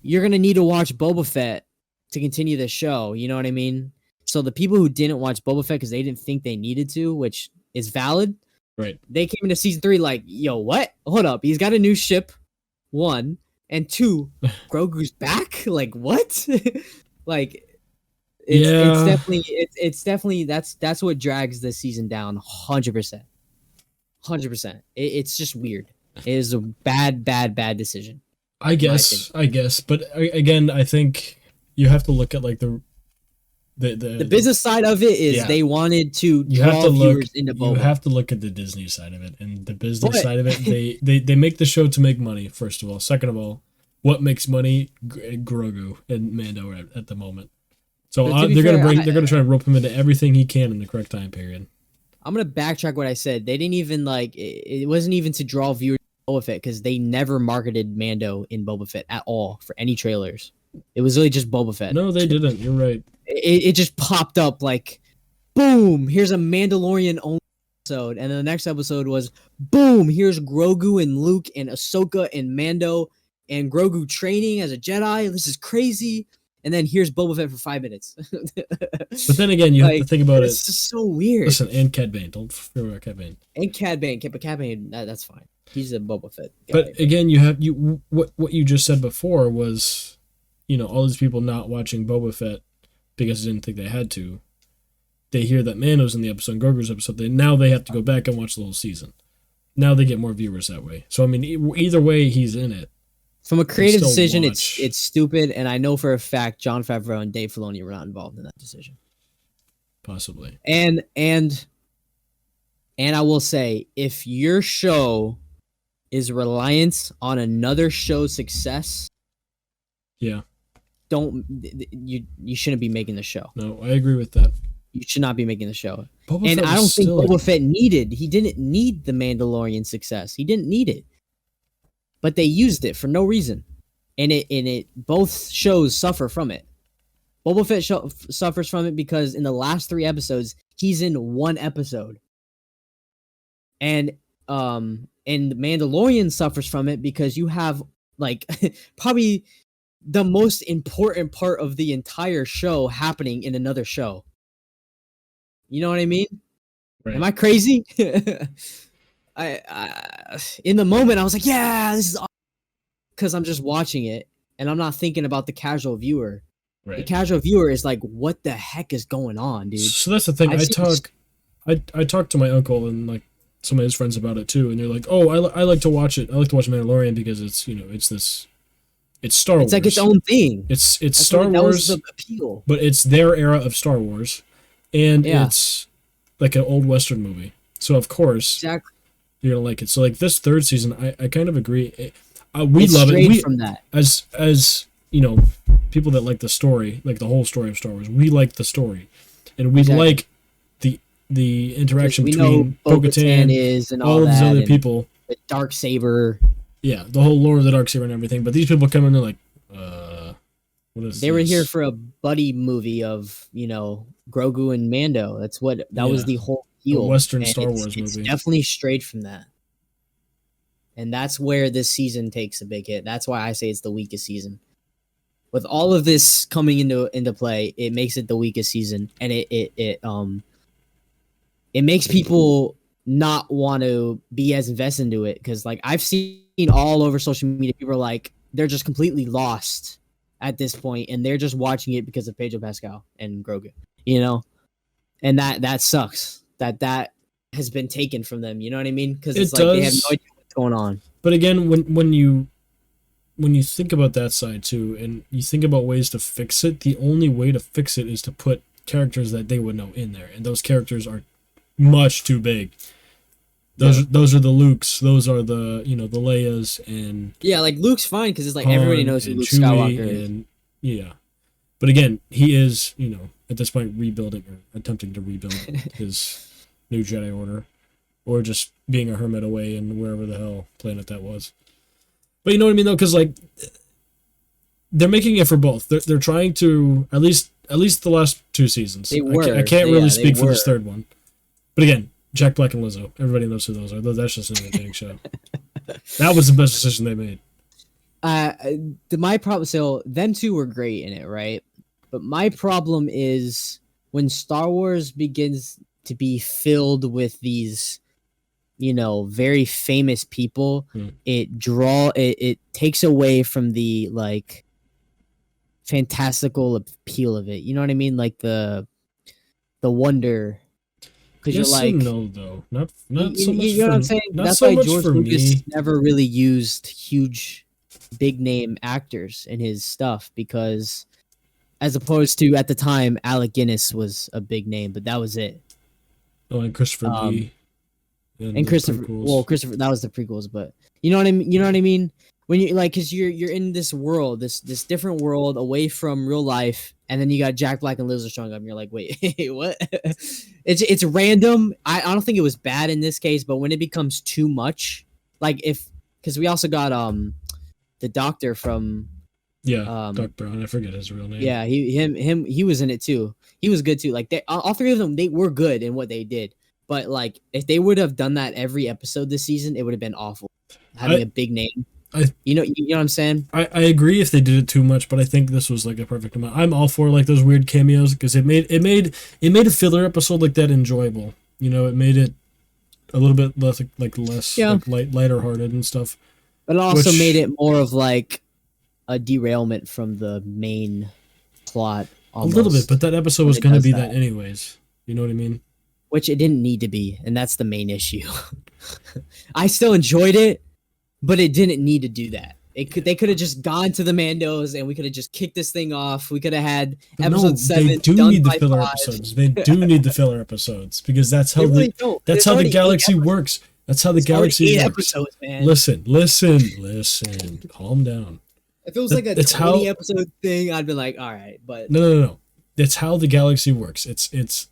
you're going to need to watch Boba Fett to continue the show. You know what I mean? So the people who didn't watch Boba Fett because they didn't think they needed to, which is valid. Right. They came into season 3 like, yo, what? Hold up. He's got a new ship. 1 and 2. Grogu's back? Like what? Like it's definitely that's what drags this season down 100%. 100%. It's just weird. It is a bad decision. I guess. But again, I think you have to look at like the business side of it is they wanted to draw viewers into Boba. You have to look at the Disney side of it, and the business side of it. They make the show to make money. First of all, second of all, what makes money? Grogu and Mando at the moment. So they're gonna try to rope him into everything he can in the correct time period. I'm gonna backtrack what I said. They didn't even like it wasn't even to draw viewers to Boba Fett, because they never marketed Mando in Boba Fett at all for any trailers. It was really just Boba Fett. No, they didn't. You're right. It just popped up like, boom, here's a Mandalorian only episode. And then the next episode was, boom, here's Grogu and Luke and Ahsoka and Mando and Grogu training as a Jedi. This is crazy. And then here's Boba Fett for 5 minutes. But then again, you have to think about it's just so weird. Listen, and Cad Bane. Don't forget about Cad Bane. And Cad Bane. But Cad Bane, that's fine. He's a Boba Fett guy. But again, what you just said before was, all these people not watching Boba Fett because they didn't think they had to. They hear that Mando's in the episode, Grogu's episode. Now they have to go back and watch the whole season. Now they get more viewers that way. So I mean, either way, he's in it. From a creative decision, it's stupid, and I know for a fact Jon Favreau and Dave Filoni were not involved in that decision. Possibly. And I will say, if your show is reliant on another show's success, yeah, you shouldn't be making the show. No, I agree with that. You should not be making the show. Boba and Fett I don't think Boba Fett he didn't need the Mandalorian success. He didn't need it. But they used it for no reason. And it both shows suffer from it. Boba Fett suffers from it because in the last 3 episodes, he's in 1 episode. And Mandalorian suffers from it because you have like probably the most important part of the entire show happening in another show. You know what I mean? Right. Am I crazy? I in the moment I was like, yeah, this is awesome, because I'm just watching it and I'm not thinking about the casual viewer. Right. The casual viewer is like, what the heck is going on, dude? So that's the thing. I talked to my uncle and like some of his friends about it too, and they're like, oh, I like to watch it. I like to watch Mandalorian because it's it's Star Wars. It's like its own thing. It's Star Wars. That was the appeal. But it's their era of Star Wars, and it's like an old Western movie. So of course, you're gonna like it. So like this 3rd season, I kind of agree. We love it. We, from that. As people that like the story, like the whole story of Star Wars, we like the story, and we like the interaction between Bo-Katan and all of these other people. The Darksaber. Yeah, the whole lore of the Darksaber and everything. But these people come in and they're like, what is They were here for a buddy movie of, Grogu and Mando. That was the whole deal. A Western Star Wars movie. It's definitely strayed from that. And that's where this season takes a big hit. That's why I say it's the weakest season. With all of this coming into play, it makes it the weakest season, and it it makes people not want to be as invested into it, because like I've seen all over social media, people are like they're just completely lost at this point, and they're just watching it because of Pedro Pascal and Grogu, you know, and that sucks that has been taken from them. You know what I mean? Because it's It like they have no does. idea what's going on. But again, when you think about that side too, and you think about ways to fix it, the only way to fix it is to put characters that they would know in there, and those characters are much too big. Those are the Lukes, those are the the Leias, and Yeah, like Luke's fine because it's like Han everybody knows who and Luke Chewie, Skywalker is. and yeah. But again, he is at this point rebuilding or attempting to rebuild his new Jedi Order, or just being a hermit away in wherever the hell planet that was. But you know what I mean though, because like they're making it for both. They're trying to at least the last 2 seasons. They were. I can't really speak for were. this third one. But again, Jack Black and Lizzo. Everybody knows who those are. That's just an entertaining show. That was the best decision they made. My problem. So them two were great in it, right? But my problem is when Star Wars begins to be filled with these, very famous people. It takes away from the like fantastical appeal of it. You know what I mean? Like the wonder. Because Yes you're like, and no, though. Not so much. you know what I'm saying? Not That's so why much George for Lucas me. never really used huge, big name actors in his stuff, because, as opposed to at the time, Alec Guinness was a big name, but that was it. Oh, and Christopher Lee. And Christopher, Christopher, that was the prequels, but you know what I mean. You know what I mean? When you like, because you're in this world, this different world away from real life, and then you got Jack Black and Lizzo showing up, and you're like, wait, what? It's random. I don't think it was bad in this case, but when it becomes too much, like because we also got the doctor from Doc Brown. I forget his real name. Yeah, he was in it too. He was good too. Like all 3 of them, they were good in what they did. But like, if they would have done that every episode this season, it would have been awful. Having a big name, you know what I'm saying? I agree if they did it too much, but I think this was like a perfect amount. I'm all for like those weird cameos because it made a filler episode like that enjoyable. It made it a little bit less lighter hearted and stuff. But it also made it more of like a derailment from the main plot. Almost, a little bit, but that episode was going to be that anyways. You know what I mean? Which it didn't need to be, and that's the main issue. I still enjoyed it, but it didn't need to do that. They could have just gone to the Mandos, and we could have just kicked this thing off. We could have had episode 7. They do need the filler episodes. They do need the filler episodes because that's how that's how the galaxy works. That's how the galaxy works. Episodes, man. Listen. Calm down. If it was like a 20 episode thing, I'd be like, all right, but no. That's how the galaxy works. It's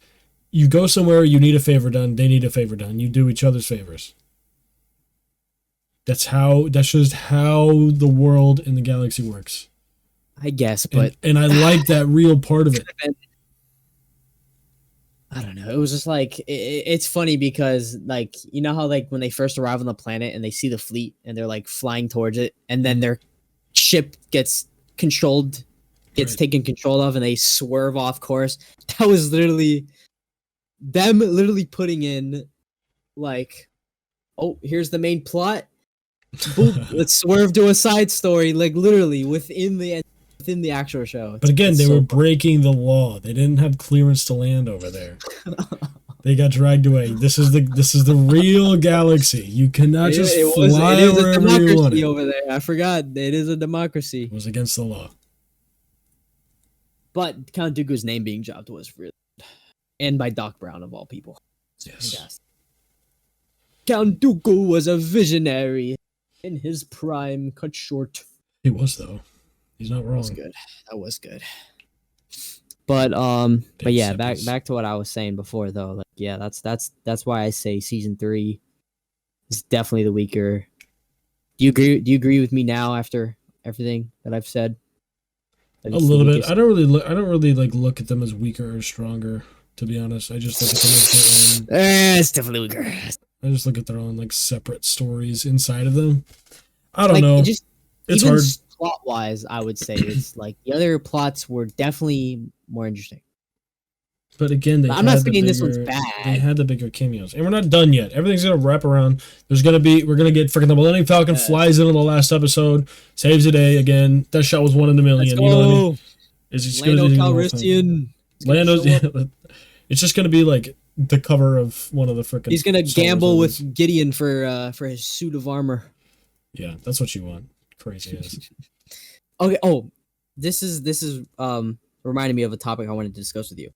you go somewhere, you need a favor done, they need a favor done. You do each other's favors. That's just how the world and the galaxy works. I guess, but and I like that real part of it. I don't know. It was just like it's funny because like you know how like when they first arrive on the planet and they see the fleet and they're like flying towards it, and then their ship gets taken control of, and they swerve off course. That was literally them putting in like, oh, here's the main plot. Boop, let's swerve to a side story, like literally within the actual show. But again, they were breaking the law. They didn't have clearance to land over there. They got dragged away. This is the real galaxy. You cannot just fly wherever you want it. Over there. I forgot. It is a democracy. It was against the law. But Count Dooku's name being dropped was really good. And by Doc Brown of all people. Yes. Fantastic. Count Dooku was a visionary in his prime, cut short. He was though. He's not wrong. That was good. But yeah, back to what I was saying before though. Like, yeah, that's why I say season 3 is definitely the weaker. Do you agree with me now after everything that I've said? A little bit. I don't really like look at them as weaker or stronger. To be honest, I just look at them as their own. It's definitely weaker. I just look at their own like separate stories inside of them. I don't know. It's hard. Plot wise, I would say it's like the other plots were definitely more interesting. But again, I'm not saying this one's They bad. had the bigger cameos, and we're not done yet. Everything's gonna wrap around. We're gonna get freaking the Millennium Falcon flies in on the last episode, saves the day again. That shot was one in a million. Let's go. You know what I mean? It's just Lando gonna be Calrissian. Lando's. Yeah, it's just gonna be like the cover of one of the freaking. He's gonna gamble with Gideon for his suit of armor. Yeah, that's what you want. Crazy ass. Okay. Oh, this is reminding me of a topic I wanted to discuss with you.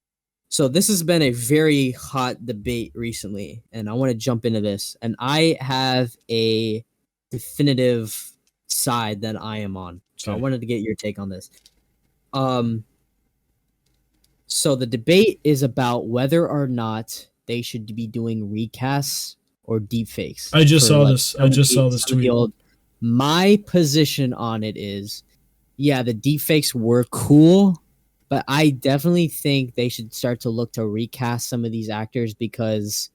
So this has been a very hot debate recently, and I want to jump into this. And I have a definitive side that I am on. So I wanted to get your take on this. So the debate is about whether or not they should be doing recasts or deepfakes. I just saw this tweet. My position on it is, yeah, the deepfakes were cool, but I definitely think they should start to look to recast some of these actors because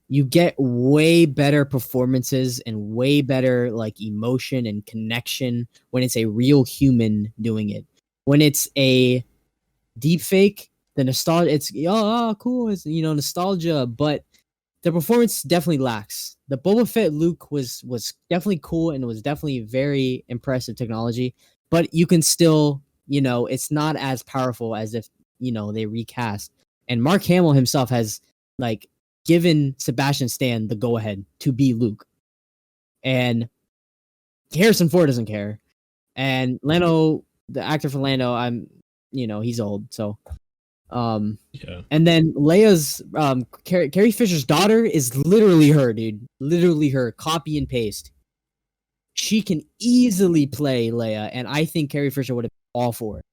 you get way better performances and way better like emotion and connection when it's a real human doing it. When it's a deepfake, the nostalgia, it's cool, it's nostalgia, but the performance definitely lacks. The Boba Fett Luke was definitely cool and it was definitely very impressive technology, but you can still, it's not as powerful as if, they recast. And Mark Hamill himself has like given Sebastian Stan the go ahead to be Luke. And Harrison Ford doesn't care. And Lando, the actor for Lando, he's old, so yeah. And then Leia's Carrie Fisher's daughter is literally her, dude. Literally her, copy and paste. She can easily play Leia, and I think Carrie Fisher would have been all for it.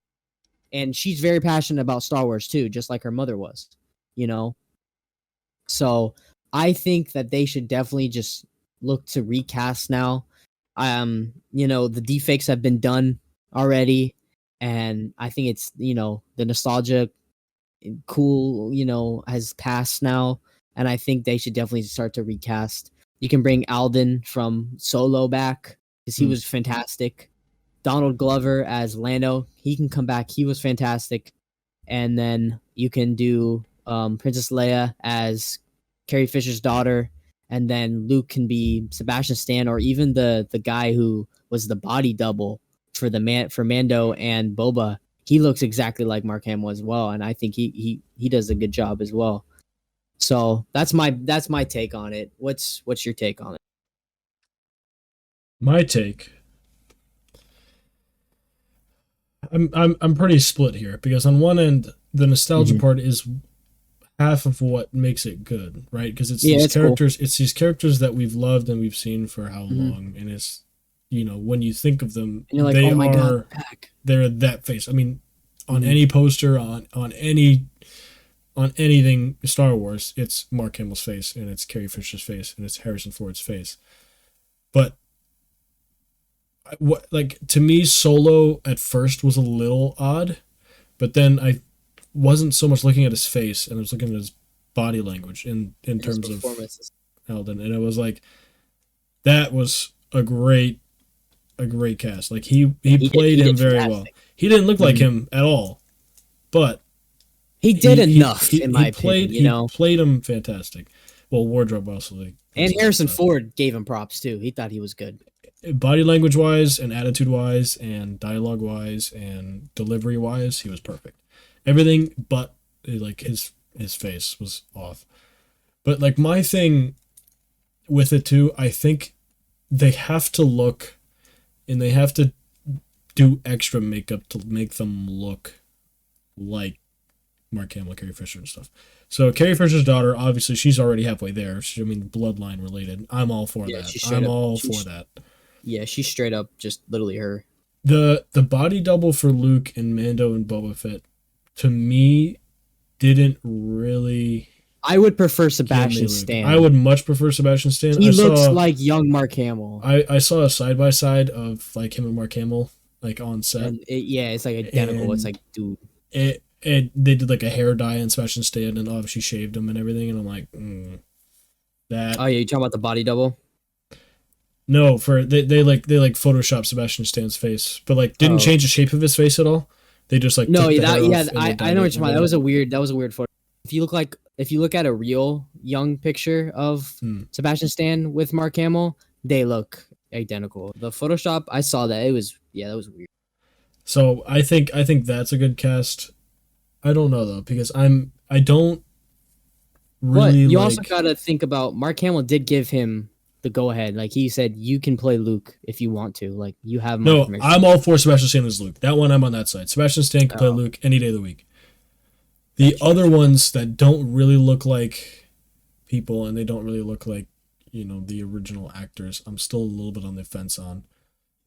And she's very passionate about Star Wars too, just like her mother was, So I think that they should definitely just look to recast now. The deepfakes have been done already, and I think it's the nostalgia cool has passed now, and I think they should definitely start to recast. You can bring Alden from Solo back because he was fantastic. Donald Glover as Lando, he can come back, he was fantastic. And then you can do Princess Leia as Carrie Fisher's daughter, and then Luke can be Sebastian Stan, or even the guy who was the body double for Mando and Boba. He looks exactly like Mark Hamill as well, and I think he does a good job as well. So that's my take on it. What's your take on it? My take. I'm pretty split here because on one end the nostalgia part is half of what makes it good, right? Because it's these characters, cool. It's these characters that we've loved and we've seen for how long, and it's when you think of them, and you're like, oh my God, they're that face. I mean, on any poster, on anything Star Wars, it's Mark Hamill's face, and it's Carrie Fisher's face, and it's Harrison Ford's face. But to me, Solo at first was a little odd, but then I wasn't so much looking at his face, and I was looking at his body language in terms of Alden, and it was like that was a great cast. Like he played him very well. He didn't look like him at all, but he did enough in my opinion. He played him fantastic. Well, wardrobe also, and Harrison Ford gave him props too. He thought he was good, body language wise, and attitude wise, and dialogue wise, and delivery wise. He was perfect. Everything but like his face was off. But like my thing with it too, I think they have to look. And they have to do extra makeup to make them look like Mark Hamill, Carrie Fisher, and stuff. So Carrie Fisher's daughter, obviously, she's already halfway there. Bloodline related. I'm all for that. I'm all for that. Yeah, she's straight up just literally her. The body double for Luke and Mando and Boba Fett, to me, didn't really... I would prefer Sebastian Stan. I would much prefer Sebastian Stan. He looks like young Mark Hamill. I saw a side-by-side of like him and Mark Hamill like on set. And it's like identical. And it's like, dude. They did like a hair dye on Sebastian Stan and obviously shaved him and everything. And I'm like, that. Oh, yeah, you talking about the body double? No, they photoshopped Sebastian Stan's face, but like didn't change the shape of his face at all. They just like I know what you're talking about. That was a weird photo. if you look at a real young picture of Sebastian Stan with Mark Hamill, they look identical. The Photoshop, I saw that, that was weird. So I think that's a good cast. I don't know though, because I don't really. But you also gotta think about Mark Hamill did give him the go ahead. Like he said, you can play Luke if you want to. Like you have my permission. I'm all for Sebastian Stan as Luke. That one I'm on that side. Sebastian Stan can play Luke any day of the week. The other ones that don't really look like people and they don't really look like, the original actors, I'm still a little bit on the fence on.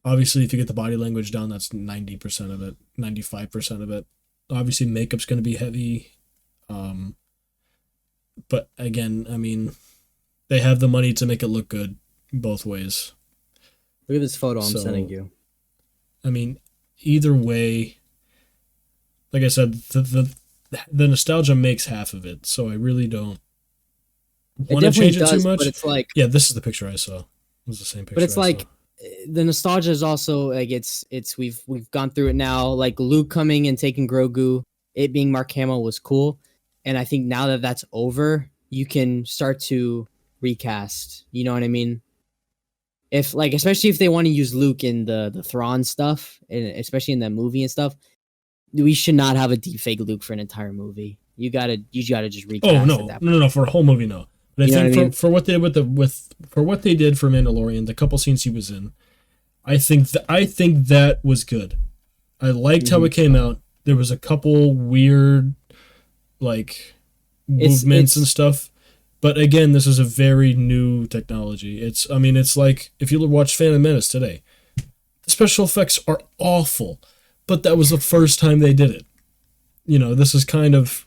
Obviously, if you get the body language down, that's 90% of it, 95% of it. Obviously, makeup's going to be heavy. But again, I mean, they have the money to make it look good both ways. Look at this photo I'm sending you. I mean, either way, like I said, the nostalgia makes half of it, so I really don't want to change it too much. But it's like, yeah, this is the picture I saw. It was the same picture. But it's the nostalgia is also like it's we've gone through it now. Like Luke coming and taking Grogu, it being Mark Hamill was cool, and I think now that that's over, you can start to recast. You know what I mean? Especially if they want to use Luke in the Thrawn stuff, and especially in that movie and stuff. We should not have a deepfake Luke for an entire movie. You gotta just recast. Oh no, for a whole movie, no. But I think for what they did for what they did for Mandalorian, the couple scenes he was in, I think that was good. I liked how it came out. There was a couple weird, movements and stuff, but again, this is a very new technology. It's like if you watch Phantom Menace today, the special effects are awful. But that was the first time they did it. This is kind of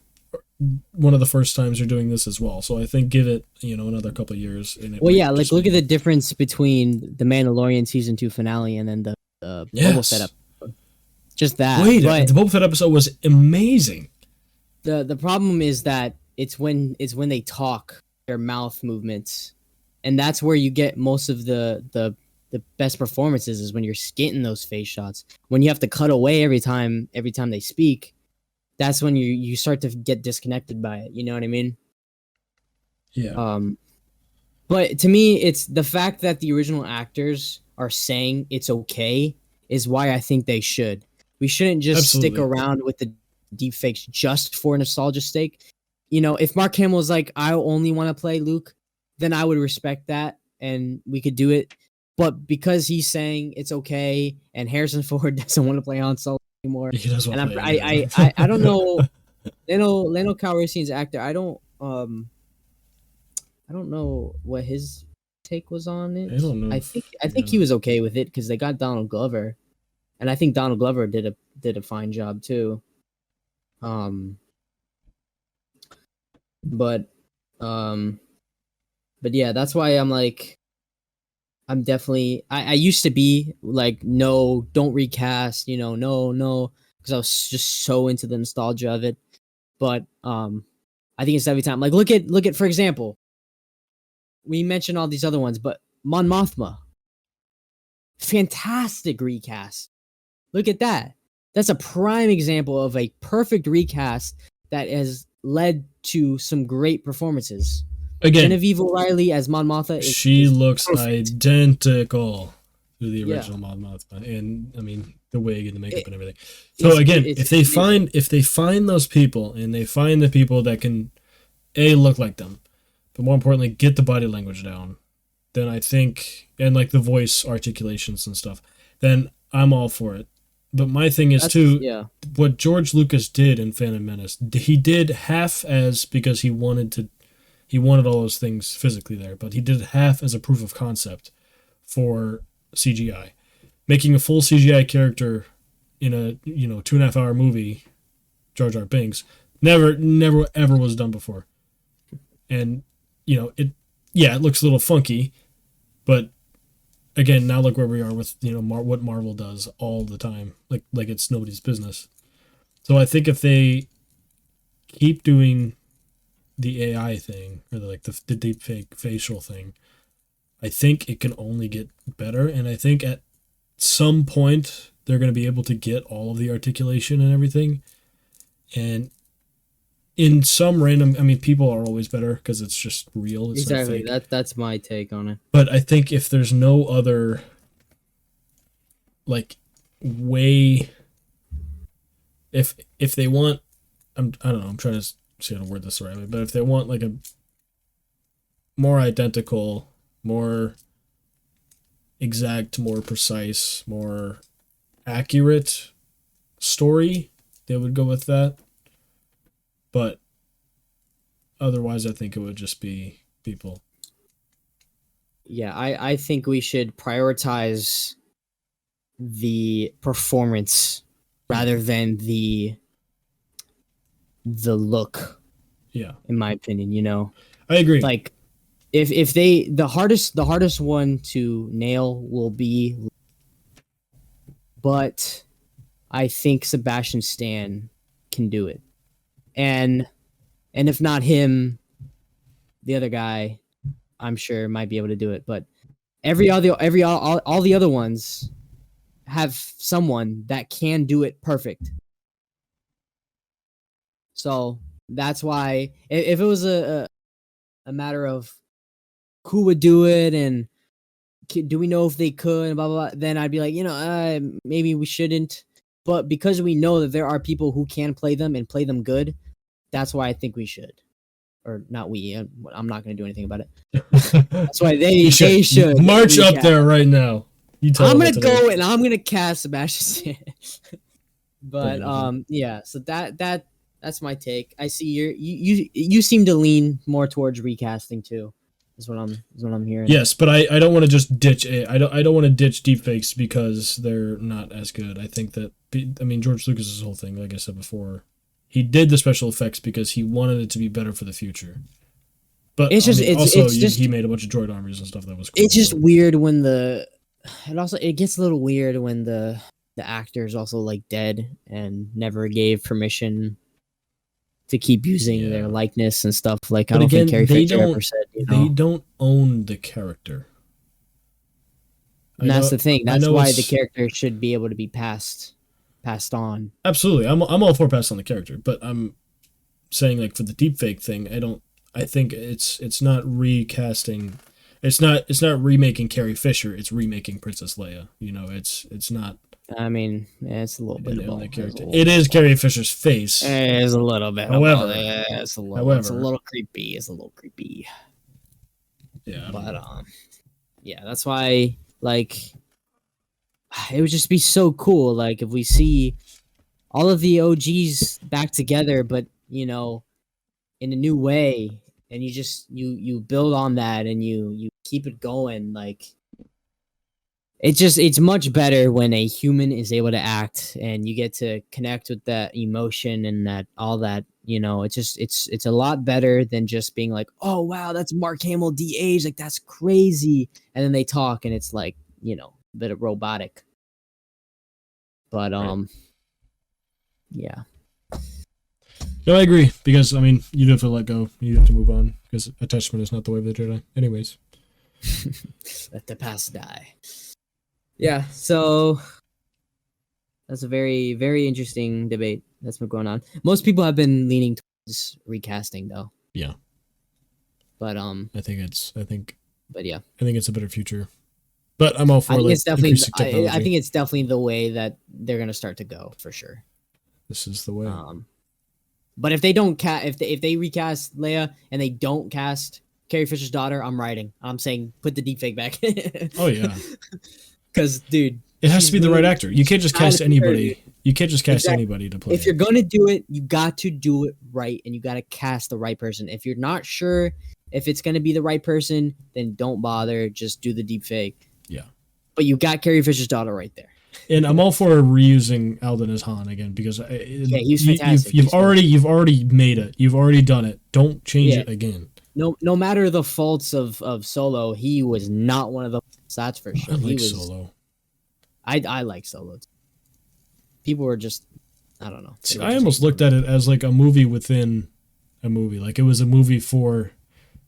one of the first times they're doing this as well. So I think give it, another couple of years. And look at the difference between the Mandalorian season 2 finale and then the Boba Fett episode. Just that. The Boba Fett episode was amazing. The problem is that it's when they talk, their mouth movements, and that's where you get most of the best performances is when you're getting those face shots. When you have to cut away every time they speak, that's when you start to get disconnected by it. You know what I mean? Yeah. But to me, it's the fact that the original actors are saying it's okay is why I think they should. We shouldn't just stick around with the deepfakes just for nostalgia's sake. If Mark Hamill was like, I only want to play Luke, then I would respect that and we could do it. But because he's saying it's okay, and Harrison Ford doesn't want to play Han Solo anymore, he doesn't want to play I don't know. Lando Calrissian's actor. I don't know what his take was on it. I don't know. I think he was okay with it because they got Donald Glover, and I think Donald Glover did a fine job too. But yeah, that's why I'm like. I'm definitely. I used to be like, no, don't recast. No, because I was just so into the nostalgia of it. But I think it's every time. Like, look at for example, we mentioned all these other ones, but Mon Mothma, fantastic recast. Look at that. That's a prime example of a perfect recast that has led to some great performances. Again, Genevieve O'Reilly as Mon Mothma. She looks identical to the original Mon Mothma, and the wig and the makeup and everything. So again, if they find those people and they find the people that can look like them, but more importantly get the body language down, then I think, and the voice articulations and stuff, then I'm all for it. But my thing is what George Lucas did in Phantom Menace, he did half as because he wanted all those things physically there, but he did half as a proof of concept for CGI. Making a full CGI character in a 2.5 hour movie, Jar Jar Binks, never ever was done before. And it looks a little funky, but again, now look where we are with what Marvel does all the time, like it's nobody's business. So I think if they keep doing the AI thing, or the deepfake facial thing, I think it can only get better. And I think at some point they're going to be able to get all of the articulation and everything. And in some random, I mean, people are always better because it's just real. It's not Exactly. fake. That's my take on it. But I think if there's no other like way, if they want, I don't know, I'm trying to see how to word this the right way, but if they want like a more identical, more exact, more precise, more accurate story, they would go with that. But otherwise, I think it would just be people. Yeah, I think we should prioritize the performance rather than the look, Yeah, in my opinion, you know. I agree. Like if they the hardest one to nail will be, but I think Sebastian Stan can do it. And if not him, the other guy, I'm sure might be able to do it. But all the other ones have someone that can do it perfect. So that's why if it was a matter of who would do it and do we know if they could and blah blah blah, then I'd be like, maybe we shouldn't. But because we know that there are people who can play them and play them good, that's why I think we should. Or not we. I'm not going to do anything about it. That's why they should march up there right now. I'm going to go and I'm going to cast Sebastian Stan. But yeah, so that's my take. I see you seem to lean more towards recasting too. Is what I'm hearing. Yes, but I don't want to just ditch it. I don't want to ditch deepfakes because they're not as good. I think that George Lucas's whole thing, like I said before, he did the special effects because he wanted it to be better for the future. But he made a bunch of droid armies and stuff that was cool. It's just weird when it gets a little weird when the actor's also like dead and never gave permission to keep using their likeness and stuff. Like, I don't think Carrie Fisher ever said, They don't own the character. And that's the thing. That's why the character should be able to be passed on. Absolutely. I'm all for passing on the character, but I'm saying, like, for the deepfake thing, I think it's not recasting. It's not remaking Carrie Fisher, it's remaking Princess Leia. It's not. I mean, it's a little bit of both. It is Carrie Fisher's face. It is a little bit. However, it's a little creepy. It's a little creepy. Yeah. But yeah, that's why, like, it would just be so cool, like, if we see all of the OGs back together, but in a new way, and you build on that and you keep it going, like. It's much better when a human is able to act and you get to connect with that emotion and that all that, it's a lot better than just being like, oh wow, that's Mark Hamill de-aged, like that's crazy. And then they talk and it's like, a bit of robotic. But yeah. No, I agree, because you have to let go, you have to move on, because attachment is not the way of the Jedi. Anyways. Let the past die. Yeah, so that's a very, very interesting debate that's been going on. Most people have been leaning towards recasting, though. Yeah. But I think it's a better future. But I'm all for I think it's definitely the way that they're gonna start to go for sure. This is the way. But if they don't if they recast Leia and they don't cast Carrie Fisher's daughter, I'm writing. I'm saying put the deepfake back. Oh yeah. Because, dude, it has to be the right actor. You can't just cast anybody. You can't just cast anybody to play. If you're gonna do it, you got to do it right, and you got to cast the right person. If you're not sure if it's gonna be the right person, then don't bother. Just do the deepfake. Yeah. But you got Carrie Fisher's daughter right there. And I'm all for reusing Alden as Han again, because he's fantastic. You've already made it. You've already done it. Don't change it again. No matter the faults of Solo, he was not one of the. That's for sure. I like Solo. I like Solo. People were just, I don't know. See, I almost looked at it as like a movie within a movie. Like it was a movie for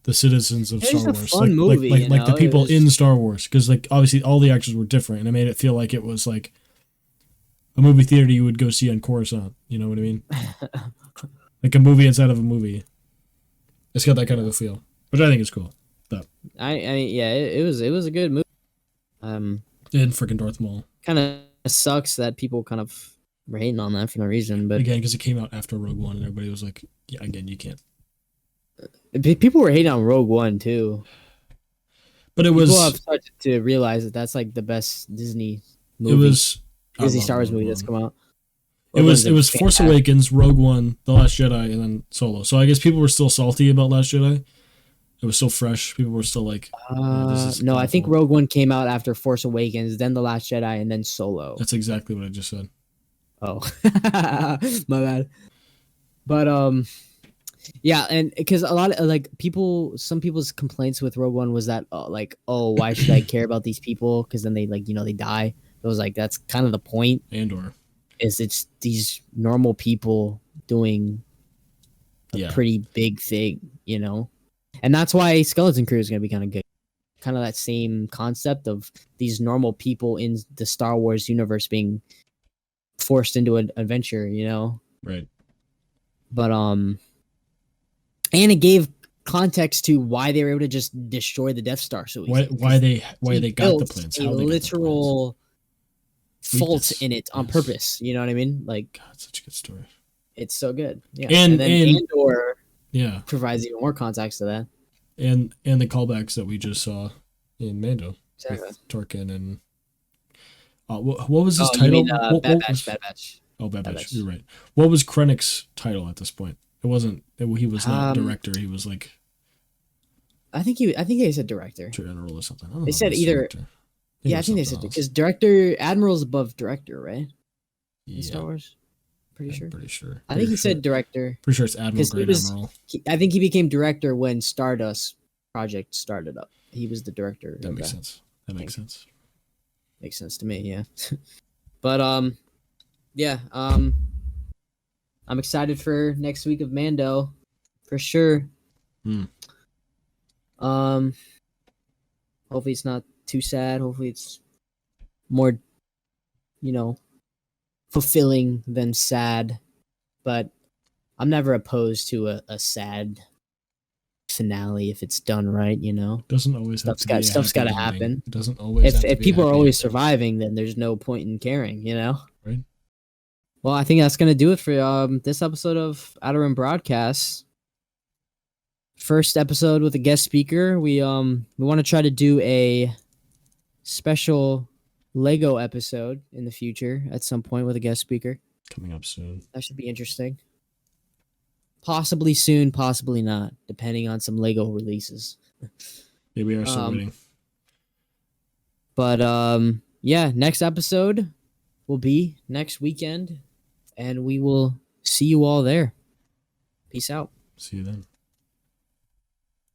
the citizens of Star Wars. Fun movie, like the people in Star Wars. Because like obviously all the actors were different, and it made it feel like it was like a movie theater you would go see on Coruscant. You know what I mean? like a movie inside of a movie. It's got that kind of a feel, which I think is cool. It was a good movie. In freaking Darth Maul. Kind of sucks that people kind of were hating on that for no reason, but Again, because it came out after Rogue One, and everybody was like, "Yeah, again, you can't." people were hating on Rogue One too. But it People was. have started to realize that that's like the best Disney movie. It was. Disney Star Wars movie that's come out. It was Force Awakens, Rogue One, The Last Jedi, and then Solo. So I guess people were still salty about Last Jedi. It was still fresh. People were still like, no, I think Rogue One came out after Force Awakens, then The Last Jedi, and then Solo. That's exactly what I just said. Oh, my bad. But yeah, and because a lot of like some people's complaints with Rogue One was that why should I care about these people? Because then they they die. It was like that's kind of the point. Andor. Is it's these normal people doing a pretty big thing, and that's why Skeleton Crew is going to be kind of good. Kind of that same concept of these normal people in the Star Wars universe being forced into an adventure, Right. But and it gave context to why they were able to just destroy the Death Star so easily. Why they got the plans? A literal fault in it on purpose. You know what I mean? Like, God, such a good story. It's so good. Yeah. And then Andor provides even more context to that. And the callbacks that we just saw in Mando. Exactly. With Tarkin and what was his title? You mean, Bad Batch. Oh, Bad Batch. You're right. What was Krennic's title at this point? It wasn't. He was not director. He was like. I think they said director. General or something. I don't know. They said either. I think they said because director, admiral's above director, right? In Star Wars, pretty sure. I think he said director. Pretty sure it's Admiral, Great Admiral. I think he became director when Stardust project started up. He was the director. That makes sense. Makes sense to me, yeah. But I'm excited for next week of Mando, for sure. Hopefully it's not too sad. Hopefully it's more, fulfilling than sad. But I'm never opposed to a sad finale if it's done right. Doesn't always have to be stuff's got to happen. It doesn't always. If people are always surviving, then there's no point in caring. Right. Well, I think that's gonna do it for this episode of Outer Rim Broadcast. First episode with a guest speaker. We want to try to do a special Lego episode in the future at some point with a guest speaker. Coming up soon. That should be interesting. Possibly soon, possibly not, depending on some Lego releases. Yeah, we are still waiting. But next episode will be next weekend, and we will see you all there. Peace out. See you then.